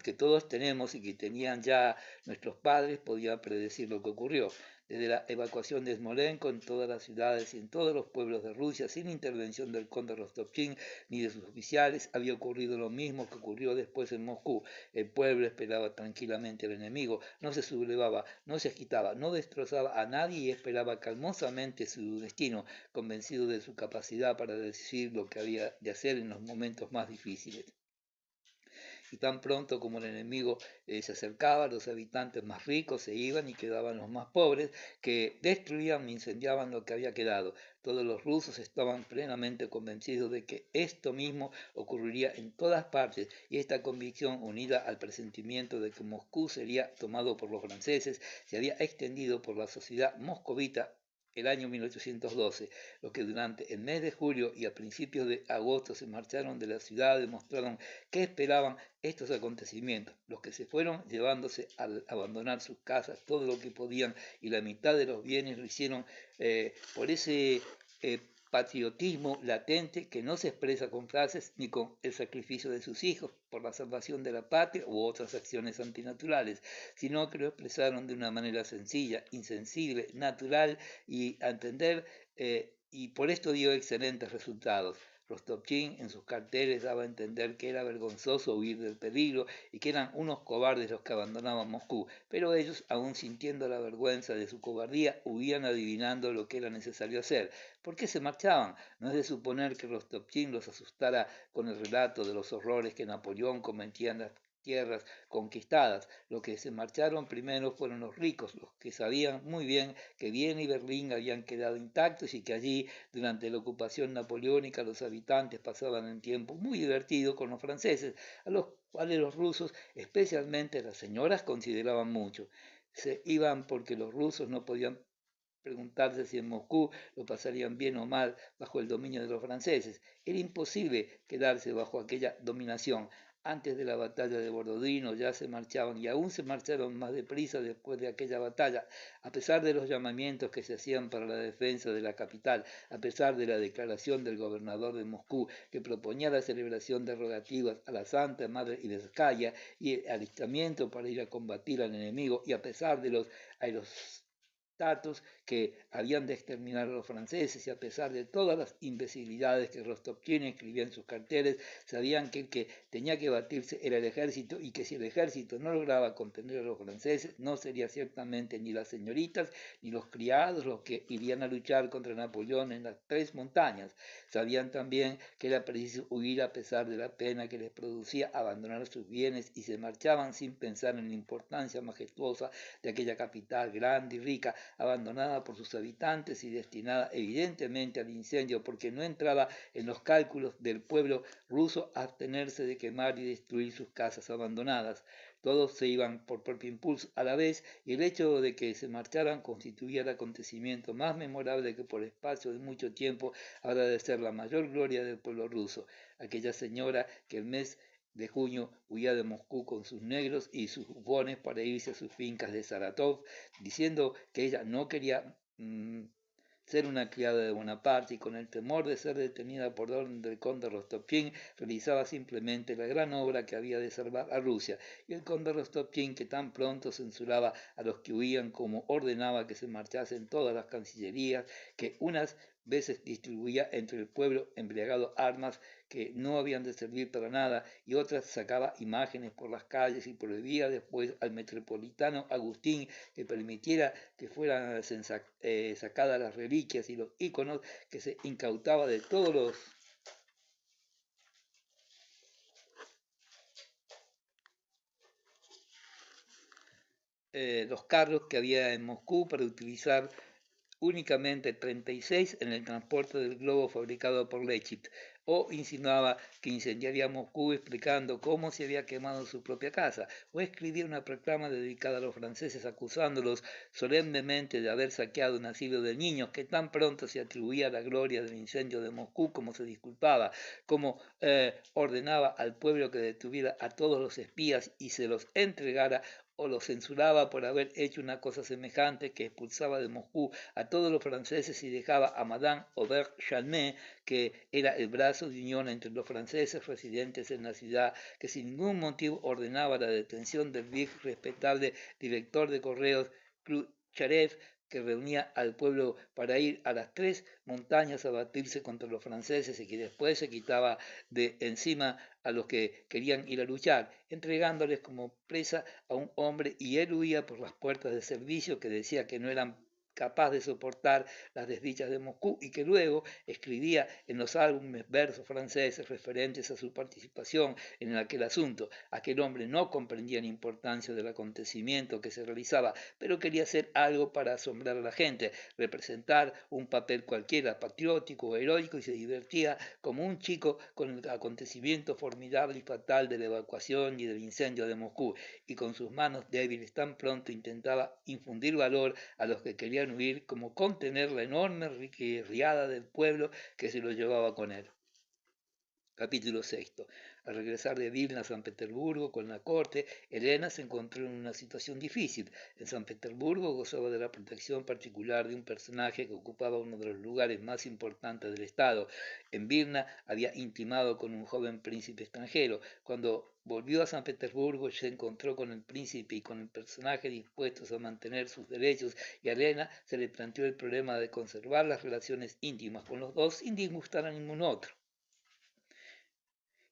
que todos tenemos y que tenían ya nuestros padres podía predecir lo que ocurrió. Desde la evacuación de Smolensk en todas las ciudades y en todos los pueblos de Rusia, sin intervención del conde Rostopchín ni de sus oficiales, había ocurrido lo mismo que ocurrió después en Moscú. El pueblo esperaba tranquilamente al enemigo, no se sublevaba, no se agitaba, no destrozaba a nadie y esperaba calmosamente su destino, convencido de su capacidad para decidir lo que había de hacer en los momentos más difíciles. Y tan pronto como el enemigo se acercaba, los habitantes más ricos se iban y quedaban los más pobres, que destruían e incendiaban lo que había quedado. Todos los rusos estaban plenamente convencidos de que esto mismo ocurriría en todas partes, y esta convicción, unida al presentimiento de que Moscú sería tomado por los franceses, se había extendido por la sociedad moscovita el año 1812. Los que durante el mes de julio y a principios de agosto se marcharon de la ciudad demostraron que esperaban estos acontecimientos. Los que se fueron llevándose al abandonar sus casas todo lo que podían y la mitad de los bienes lo hicieron por ese patriotismo latente que no se expresa con frases ni con el sacrificio de sus hijos por la salvación de la patria u otras acciones antinaturales, sino que lo expresaron de una manera sencilla, insensible, natural y a entender, y por esto dio excelentes resultados. Rostopchín en sus carteles daba a entender que era vergonzoso huir del peligro y que eran unos cobardes los que abandonaban Moscú, pero ellos, aún sintiendo la vergüenza de su cobardía, huían adivinando lo que era necesario hacer. ¿Por qué se marchaban? No es de suponer que Rostopchín los asustara con el relato de los horrores que Napoleón cometía en las tierras conquistadas. Los que se marcharon primero fueron los ricos, los que sabían muy bien que Viena y Berlín habían quedado intactos y que allí, durante la ocupación napoleónica, los habitantes pasaban un tiempo muy divertido con los franceses, a los cuales los rusos, especialmente las señoras, consideraban mucho. Se iban porque los rusos no podían preguntarse si en Moscú lo pasarían bien o mal bajo el dominio de los franceses. Era imposible quedarse bajo aquella dominación. Antes de la batalla de Borodino ya se marchaban y aún se marcharon más deprisa después de aquella batalla, a pesar de los llamamientos que se hacían para la defensa de la capital, a pesar de la declaración del gobernador de Moscú que proponía la celebración de rogativas a la Santa Madre Ilerskaya y el alistamiento para ir a combatir al enemigo, y a pesar de los datos que habían de exterminar a los franceses, y a pesar de todas las imbecilidades que Rostopchín escribía en sus carteles, sabían que el que tenía que batirse era el ejército y que si el ejército no lograba contener a los franceses, no sería ciertamente ni las señoritas ni los criados los que irían a luchar contra Napoleón en las tres montañas. Sabían también que era preciso huir a pesar de la pena que les producía abandonar sus bienes, y se marchaban sin pensar en la importancia majestuosa de aquella capital grande y rica, abandonada por sus habitantes y destinada evidentemente al incendio, porque no entraba en los cálculos del pueblo ruso abstenerse de quemar y destruir sus casas abandonadas. Todos se iban por propio impulso a la vez, y el hecho de que se marcharan constituía el acontecimiento más memorable que por espacio de mucho tiempo habrá de ser la mayor gloria del pueblo ruso. Aquella señora que el mes de junio huía de Moscú con sus negros y sus bufones para irse a sus fincas de Saratov, diciendo que ella no quería ser una criada de Bonaparte, y con el temor de ser detenida por orden del conde Rostopchín, realizaba simplemente la gran obra que había de salvar a Rusia. Y el conde Rostopchín, que tan pronto censuraba a los que huían como ordenaba que se marchasen todas las cancillerías, que unas veces distribuía entre el pueblo embriagado armas que no habían de servir para nada, y otras sacaba imágenes por las calles y prohibía después al metropolitano Agustín que permitiera que fueran sacadas las reliquias y los íconos, que se incautaba de todos los carros que había en Moscú para utilizar únicamente 36 en el transporte del globo fabricado por Lechit, o insinuaba que incendiaría Moscú explicando cómo se había quemado su propia casa, o escribía una proclama dedicada a los franceses acusándolos solemnemente de haber saqueado un asilo de niños, que tan pronto se atribuía la gloria del incendio de Moscú como se disculpaba, como ordenaba al pueblo que detuviera a todos los espías y se los entregara, o lo censuraba por haber hecho una cosa semejante que expulsaba de Moscú a todos los franceses y dejaba a Madame Aubert-Chalmé, que era el brazo de unión entre los franceses residentes en la ciudad, que sin ningún motivo ordenaba la detención del viejo y respetable director de correos Khrushchev, que reunía al pueblo para ir a las tres montañas a batirse contra los franceses y que después se quitaba de encima a los que querían ir a luchar, entregándoles como presa a un hombre, y él huía por las puertas de servicio, que decía que no eran capaz de soportar las desdichas de Moscú, y que luego escribía en los álbumes versos franceses referentes a su participación en aquel asunto. Aquel hombre no comprendía la importancia del acontecimiento que se realizaba, pero quería hacer algo para asombrar a la gente, representar un papel cualquiera, patriótico o heroico, y se divertía como un chico con el acontecimiento formidable y fatal de la evacuación y del incendio de Moscú, y con sus manos débiles tan pronto intentaba infundir valor a los que querían huir, como contener la enorme riada del pueblo que se lo llevaba con él. Capítulo sexto. Al regresar de Vilna a San Petersburgo con la corte, Elena se encontró en una situación difícil. En San Petersburgo gozaba de la protección particular de un personaje que ocupaba uno de los lugares más importantes del Estado. En Vilna había intimado con un joven príncipe extranjero. Cuando volvió a San Petersburgo, se encontró con el príncipe y con el personaje dispuestos a mantener sus derechos, y a Elena se le planteó el problema de conservar las relaciones íntimas con los dos sin disgustar a ningún otro.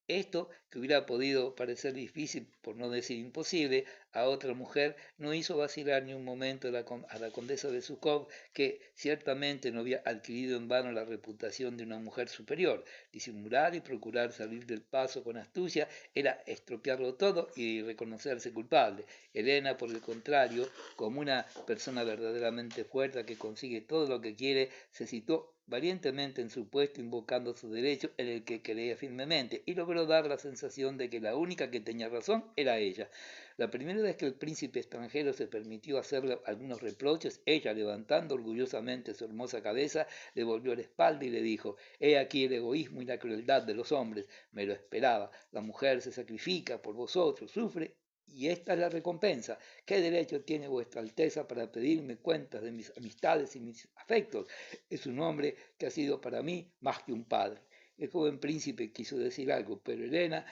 Esto, que hubiera podido parecer difícil, por no decir imposible, a otra mujer, no hizo vacilar ni un momento a la condesa de Zhukov, que ciertamente no había adquirido en vano la reputación de una mujer superior. Disimular y procurar salir del paso con astucia era estropearlo todo y reconocerse culpable. Elena, por el contrario, como una persona verdaderamente fuerte que consigue todo lo que quiere, se situó valientemente en su puesto, invocando su derecho en el que creía firmemente, y logró dar la sensación de que la única que tenía razón era ella. La primera vez que el príncipe extranjero se permitió hacerle algunos reproches, ella, levantando orgullosamente su hermosa cabeza, le volvió la espalda y le dijo: «He aquí el egoísmo y la crueldad de los hombres. Me lo esperaba. La mujer se sacrifica por vosotros, sufre, y esta es la recompensa. ¿Qué derecho tiene vuestra Alteza para pedirme cuentas de mis amistades y mis afectos? Es un hombre que ha sido para mí más que un padre». El joven príncipe quiso decir algo, pero Elena,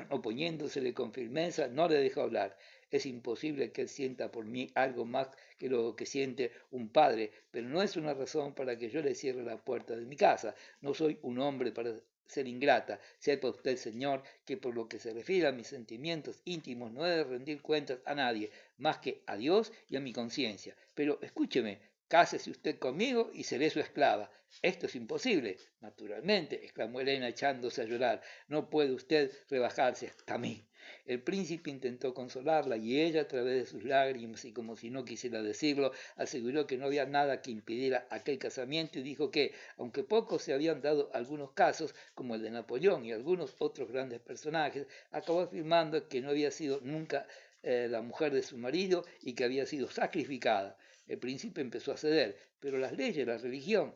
oponiéndosele con firmeza, no le dejó hablar. «Es imposible que él sienta por mí algo más que lo que siente un padre, pero no es una razón para que yo le cierre la puerta de mi casa. No soy un hombre para ser ingrata. Sepa usted, señor, que por lo que se refiere a mis sentimientos íntimos no he de rendir cuentas a nadie, más que a Dios y a mi conciencia. Pero escúcheme, cásese usted conmigo y seré su esclava». «Esto es imposible». «Naturalmente», exclamó Elena echándose a llorar, «no puede usted rebajarse hasta mí». El príncipe intentó consolarla, y ella, a través de sus lágrimas y como si no quisiera decirlo, aseguró que no había nada que impidiera aquel casamiento, y dijo que, aunque pocos se habían dado algunos casos, como el de Napoleón y algunos otros grandes personajes, acabó afirmando que no había sido nunca la mujer de su marido y que había sido sacrificada. El príncipe empezó a ceder, pero las leyes, la religión,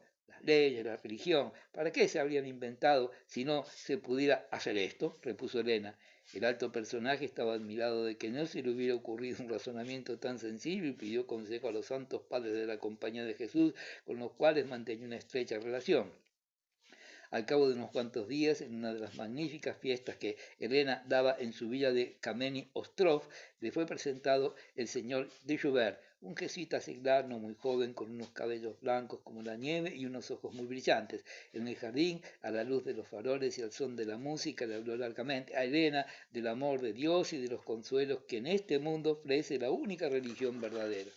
¿para qué se habrían inventado si no se pudiera hacer esto?, repuso Elena. El alto personaje estaba admirado de que no se le hubiera ocurrido un razonamiento tan sencillo, y pidió consejo a los santos padres de la Compañía de Jesús, con los cuales mantenía una estrecha relación. Al cabo de unos cuantos días, en una de las magníficas fiestas que Elena daba en su villa de Kameny Ostrov, le fue presentado el señor de Joubert, un jesuita seglar no muy joven, con unos cabellos blancos como la nieve y unos ojos muy brillantes. En el jardín, a la luz de los faroles y al son de la música, le habló largamente a Elena del amor de Dios y de los consuelos que en este mundo ofrece la única religión verdadera.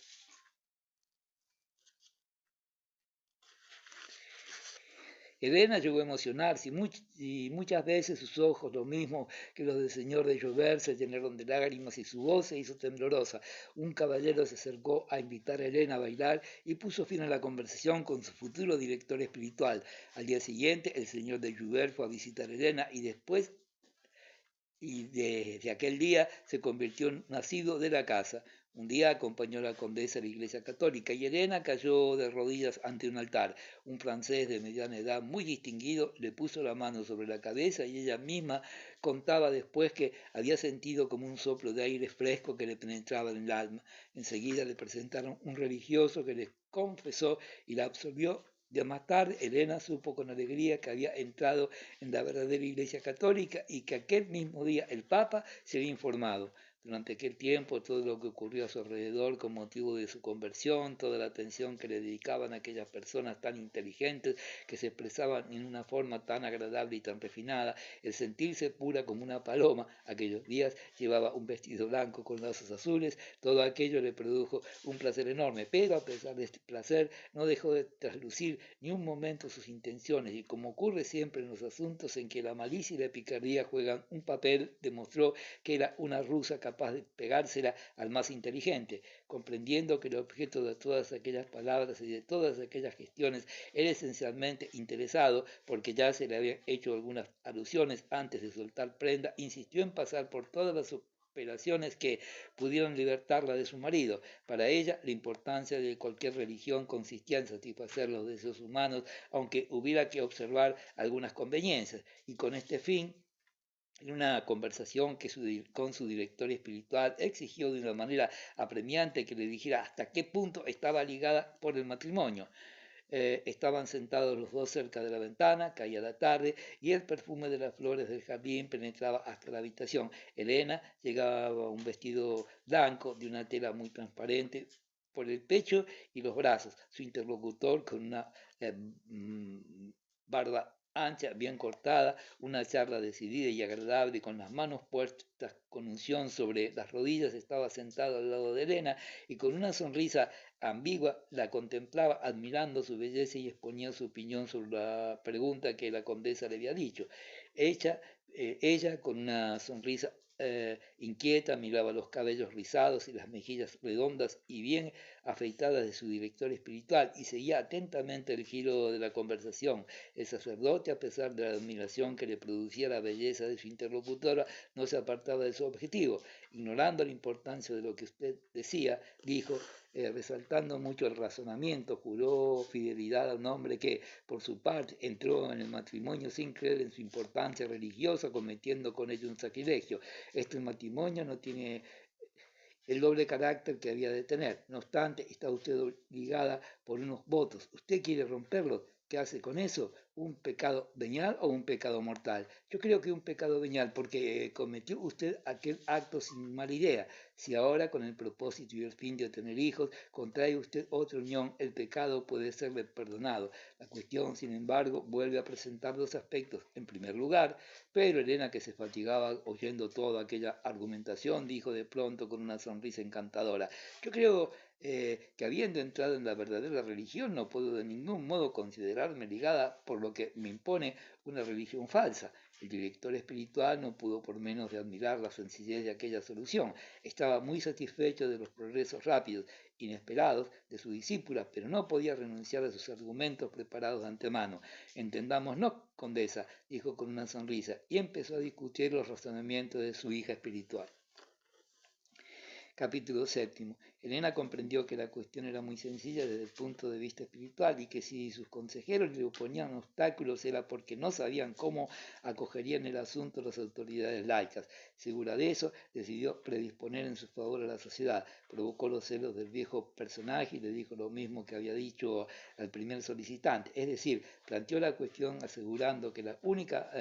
Elena llegó a emocionarse, y muchas veces sus ojos, lo mismo que los del señor de Joubert, se llenaron de lágrimas, y su voz se hizo temblorosa. Un caballero se acercó a invitar a Elena a bailar y puso fin a la conversación con su futuro director espiritual. Al día siguiente, el señor de Joubert fue a visitar a Elena, y desde aquel día se convirtió en nacido de la casa. Un día acompañó a la condesa a la iglesia católica, y Elena cayó de rodillas ante un altar. Un francés de mediana edad, muy distinguido, le puso la mano sobre la cabeza, y ella misma, contaba después que había sentido como un soplo de aire fresco que le penetraba en el alma. Enseguida le presentaron un religioso que le confesó y la absolvió. De más tarde, Elena supo con alegría que había entrado en la verdadera Iglesia Católica y que aquel mismo día el Papa se había informado. Durante aquel tiempo, todo lo que ocurrió a su alrededor con motivo de su conversión, toda la atención que le dedicaban a aquellas personas tan inteligentes que se expresaban en una forma tan agradable y tan refinada, el sentirse pura como una paloma, aquellos días llevaba un vestido blanco con lazos azules, todo aquello le produjo un placer enorme, pero a pesar de este placer no dejó de traslucir ni un momento sus intenciones y como ocurre siempre en los asuntos en que la malicia y la picardía juegan un papel, demostró que era una rusa capaz de pegársela al más inteligente, comprendiendo que el objeto de todas aquellas palabras y de todas aquellas gestiones era esencialmente interesado, porque ya se le habían hecho algunas alusiones antes de soltar prenda, insistió en pasar por todas las operaciones que pudieron libertarla de su marido. Para ella, la importancia de cualquier religión consistía en satisfacer los deseos humanos, aunque hubiera que observar algunas conveniencias, y con este fin en una conversación que con su director espiritual exigió de una manera apremiante que le dijera hasta qué punto estaba ligada por el matrimonio. Estaban sentados los dos cerca de la ventana, caía la tarde y el perfume de las flores del jardín penetraba hasta la habitación. Elena llevaba un vestido blanco de una tela muy transparente por el pecho y los brazos. Su interlocutor con una barba ancha, bien cortada, una charla decidida y agradable, con las manos puestas con unción sobre las rodillas, estaba sentado al lado de Elena y con una sonrisa ambigua la contemplaba admirando su belleza y exponía su opinión sobre la pregunta que la condesa le había dicho. Ella con una sonrisa inquieta miraba los cabellos rizados y las mejillas redondas y bien afeitadas de su director espiritual y seguía atentamente el giro de la conversación. El sacerdote, a pesar de la admiración que le producía la belleza de su interlocutora, no se apartaba de su objetivo. Ignorando la importancia de lo que usted decía, dijo, resaltando mucho el razonamiento, juró fidelidad a un hombre que, por su parte, entró en el matrimonio sin creer en su importancia religiosa, cometiendo con ello un sacrilegio. Este matrimonio no tiene el doble carácter que había de tener. No obstante, está usted obligada por unos votos. ¿Usted quiere romperlos? ¿Qué hace con eso? ¿Un pecado venial o un pecado mortal? Yo creo que un pecado venial porque cometió usted aquel acto sin mala idea. Si ahora, con el propósito y el fin de tener hijos, contrae usted otra unión, el pecado puede serle perdonado. La cuestión, sin embargo, vuelve a presentar dos aspectos. En primer lugar, pero Elena, que se fatigaba oyendo toda aquella argumentación, dijo de pronto con una sonrisa encantadora, yo creo que habiendo entrado en la verdadera religión no puedo de ningún modo considerarme ligada por lo que me impone una religión falsa. El director espiritual no pudo por menos de admirar la sencillez de aquella solución. Estaba muy satisfecho de los progresos rápidos, inesperados, de su discípula, pero no podía renunciar a sus argumentos preparados de antemano. Entendámonos, condesa, dijo con una sonrisa, y empezó a discutir los razonamientos de su hija espiritual. Capítulo séptimo. Elena comprendió que la cuestión era muy sencilla desde el punto de vista espiritual y que si sus consejeros le oponían obstáculos era porque no sabían cómo acogerían el asunto las autoridades laicas. Segura de eso, decidió predisponer en su favor a la sociedad. Provocó los celos del viejo personaje y le dijo lo mismo que había dicho al primer solicitante. Es decir, planteó la cuestión asegurando que la única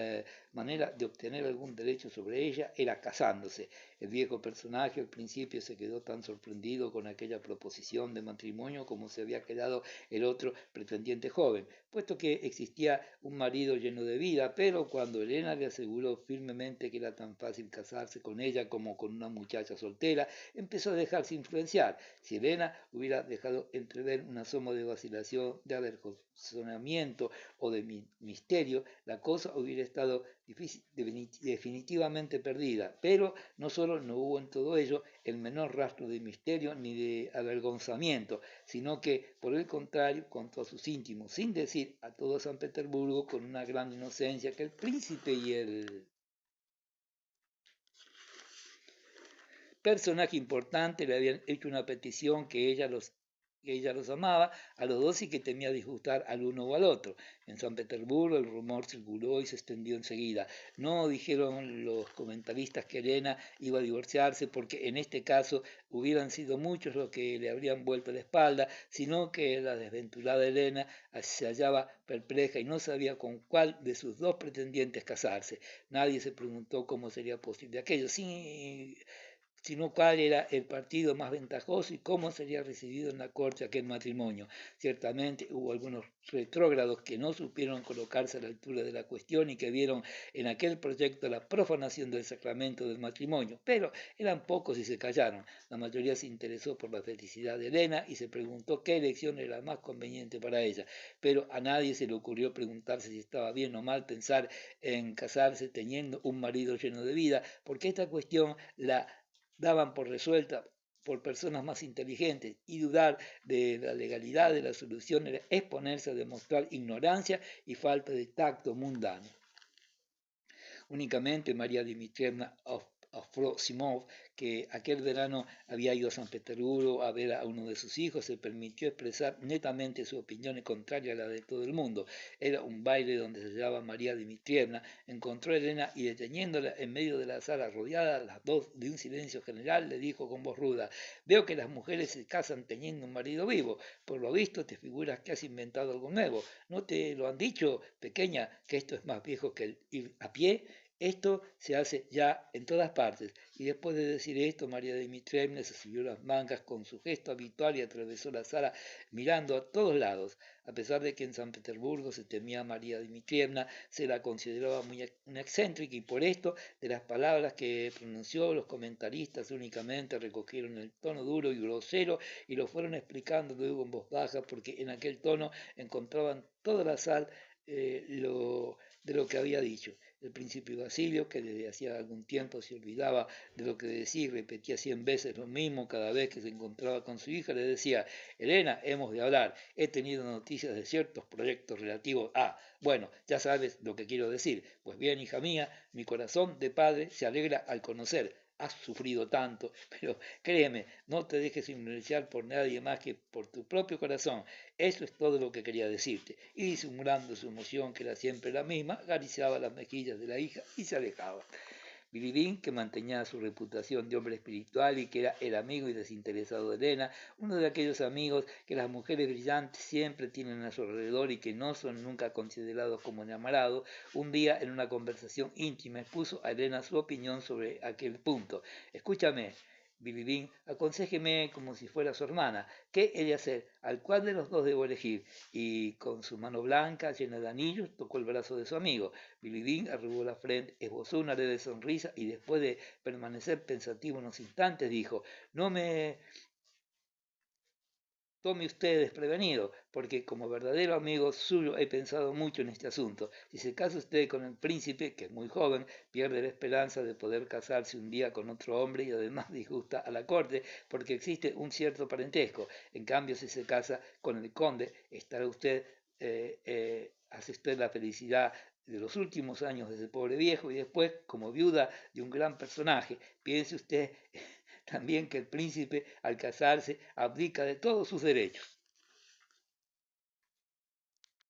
manera de obtener algún derecho sobre ella era casándose. El viejo personaje al principio se quedó tan sorprendido con aquella proposición de matrimonio como se había quedado el otro pretendiente joven, puesto que existía un marido lleno de vida, pero cuando Elena le aseguró firmemente que era tan fácil casarse con ella como con una muchacha soltera, empezó a dejarse influenciar. Si Elena hubiera dejado entrever un asomo de vacilación, de avergonzamiento o de misterio, la cosa hubiera estado definitivamente perdida, pero no solo no hubo en todo ello el menor rastro de misterio ni de avergonzamiento, sino que, por el contrario, contó a sus íntimos, sin decir a todo San Petersburgo, con una gran inocencia, que el príncipe y el personaje importante le habían hecho una petición que ella los ella los amaba a los dos y que temía disgustar al uno o al otro. En San Petersburgo el rumor circuló y se extendió enseguida. No dijeron los comentaristas que Elena iba a divorciarse porque en este caso hubieran sido muchos los que le habrían vuelto la espalda, sino que la desventurada Elena se hallaba perpleja y no sabía con cuál de sus dos pretendientes casarse. Nadie se preguntó cómo sería posible aquello, sino cuál era el partido más ventajoso y cómo sería recibido en la corte aquel matrimonio. Ciertamente hubo algunos retrógrados que no supieron colocarse a la altura de la cuestión y que vieron en aquel proyecto la profanación del sacramento del matrimonio, pero eran pocos y se callaron. La mayoría se interesó por la felicidad de Elena y se preguntó qué elección era la más conveniente para ella, pero a nadie se le ocurrió preguntarse si estaba bien o mal pensar en casarse teniendo un marido lleno de vida, porque esta cuestión la daban por resuelta por personas más inteligentes, y dudar de la legalidad de la solución era exponerse a demostrar ignorancia y falta de tacto mundano. Únicamente María Dmitrievna Afrosimov, que aquel verano había ido a San Petersburgo a ver a uno de sus hijos, se permitió expresar netamente su opinión contraria a la de todo el mundo. Era un baile donde se hallaba María Dmitrievna, encontró a Elena y deteniéndola en medio de la sala, rodeada las dos de un silencio general, le dijo con voz ruda: «Veo que las mujeres se casan teniendo un marido vivo. Por lo visto te figuras que has inventado algo nuevo. ¿No te lo han dicho, pequeña, que esto es más viejo que el ir a pie? Esto se hace ya en todas partes». Y después de decir esto, María Dmitrievna se subió las mangas con su gesto habitual y atravesó la sala mirando a todos lados. A pesar de que en San Petersburgo se temía a María Dmitrievna, se la consideraba muy una excéntrica y por esto, de las palabras que pronunció, los comentaristas únicamente recogieron el tono duro y grosero y lo fueron explicando luego en voz baja, porque en aquel tono encontraban toda la sal de lo que había dicho. El príncipe Basilio, que desde hacía algún tiempo se olvidaba de lo que decía y repetía 100 veces lo mismo cada vez que se encontraba con su hija, le decía: «Elena, hemos de hablar. He tenido noticias de ciertos proyectos relativos a... Bueno, ya sabes lo que quiero decir. Pues bien, hija mía, mi corazón de padre se alegra al conocer. Has sufrido tanto, pero créeme, no te dejes influenciar por nadie más que por tu propio corazón. Eso es todo lo que quería decirte». Y disimulando su emoción, que era siempre la misma, acariciaba las mejillas de la hija y se alejaba. Bilibín, que mantenía su reputación de hombre espiritual y que era el amigo y desinteresado de Elena, uno de aquellos amigos que las mujeres brillantes siempre tienen a su alrededor y que no son nunca considerados como enamorado, un día en una conversación íntima expuso a Elena su opinión sobre aquel punto. «Escúchame, Bilibín, aconséjeme como si fuera su hermana. ¿Qué he de hacer? ¿Al cual de los dos debo elegir?». Y con su mano blanca, llena de anillos, tocó el brazo de su amigo. Bilibín arrugó la frente, esbozó una leve sonrisa y después de permanecer pensativo unos instantes dijo: «No me tome usted desprevenido, porque como verdadero amigo suyo he pensado mucho en este asunto. Si se casa usted con el príncipe, que es muy joven, pierde la esperanza de poder casarse un día con otro hombre y además disgusta a la corte, porque existe un cierto parentesco. En cambio, si se casa con el conde, estará usted, hace usted la felicidad de los últimos años de ese pobre viejo y después, como viuda de un gran personaje, piense usted también que el príncipe, al casarse, abdica de todos sus derechos».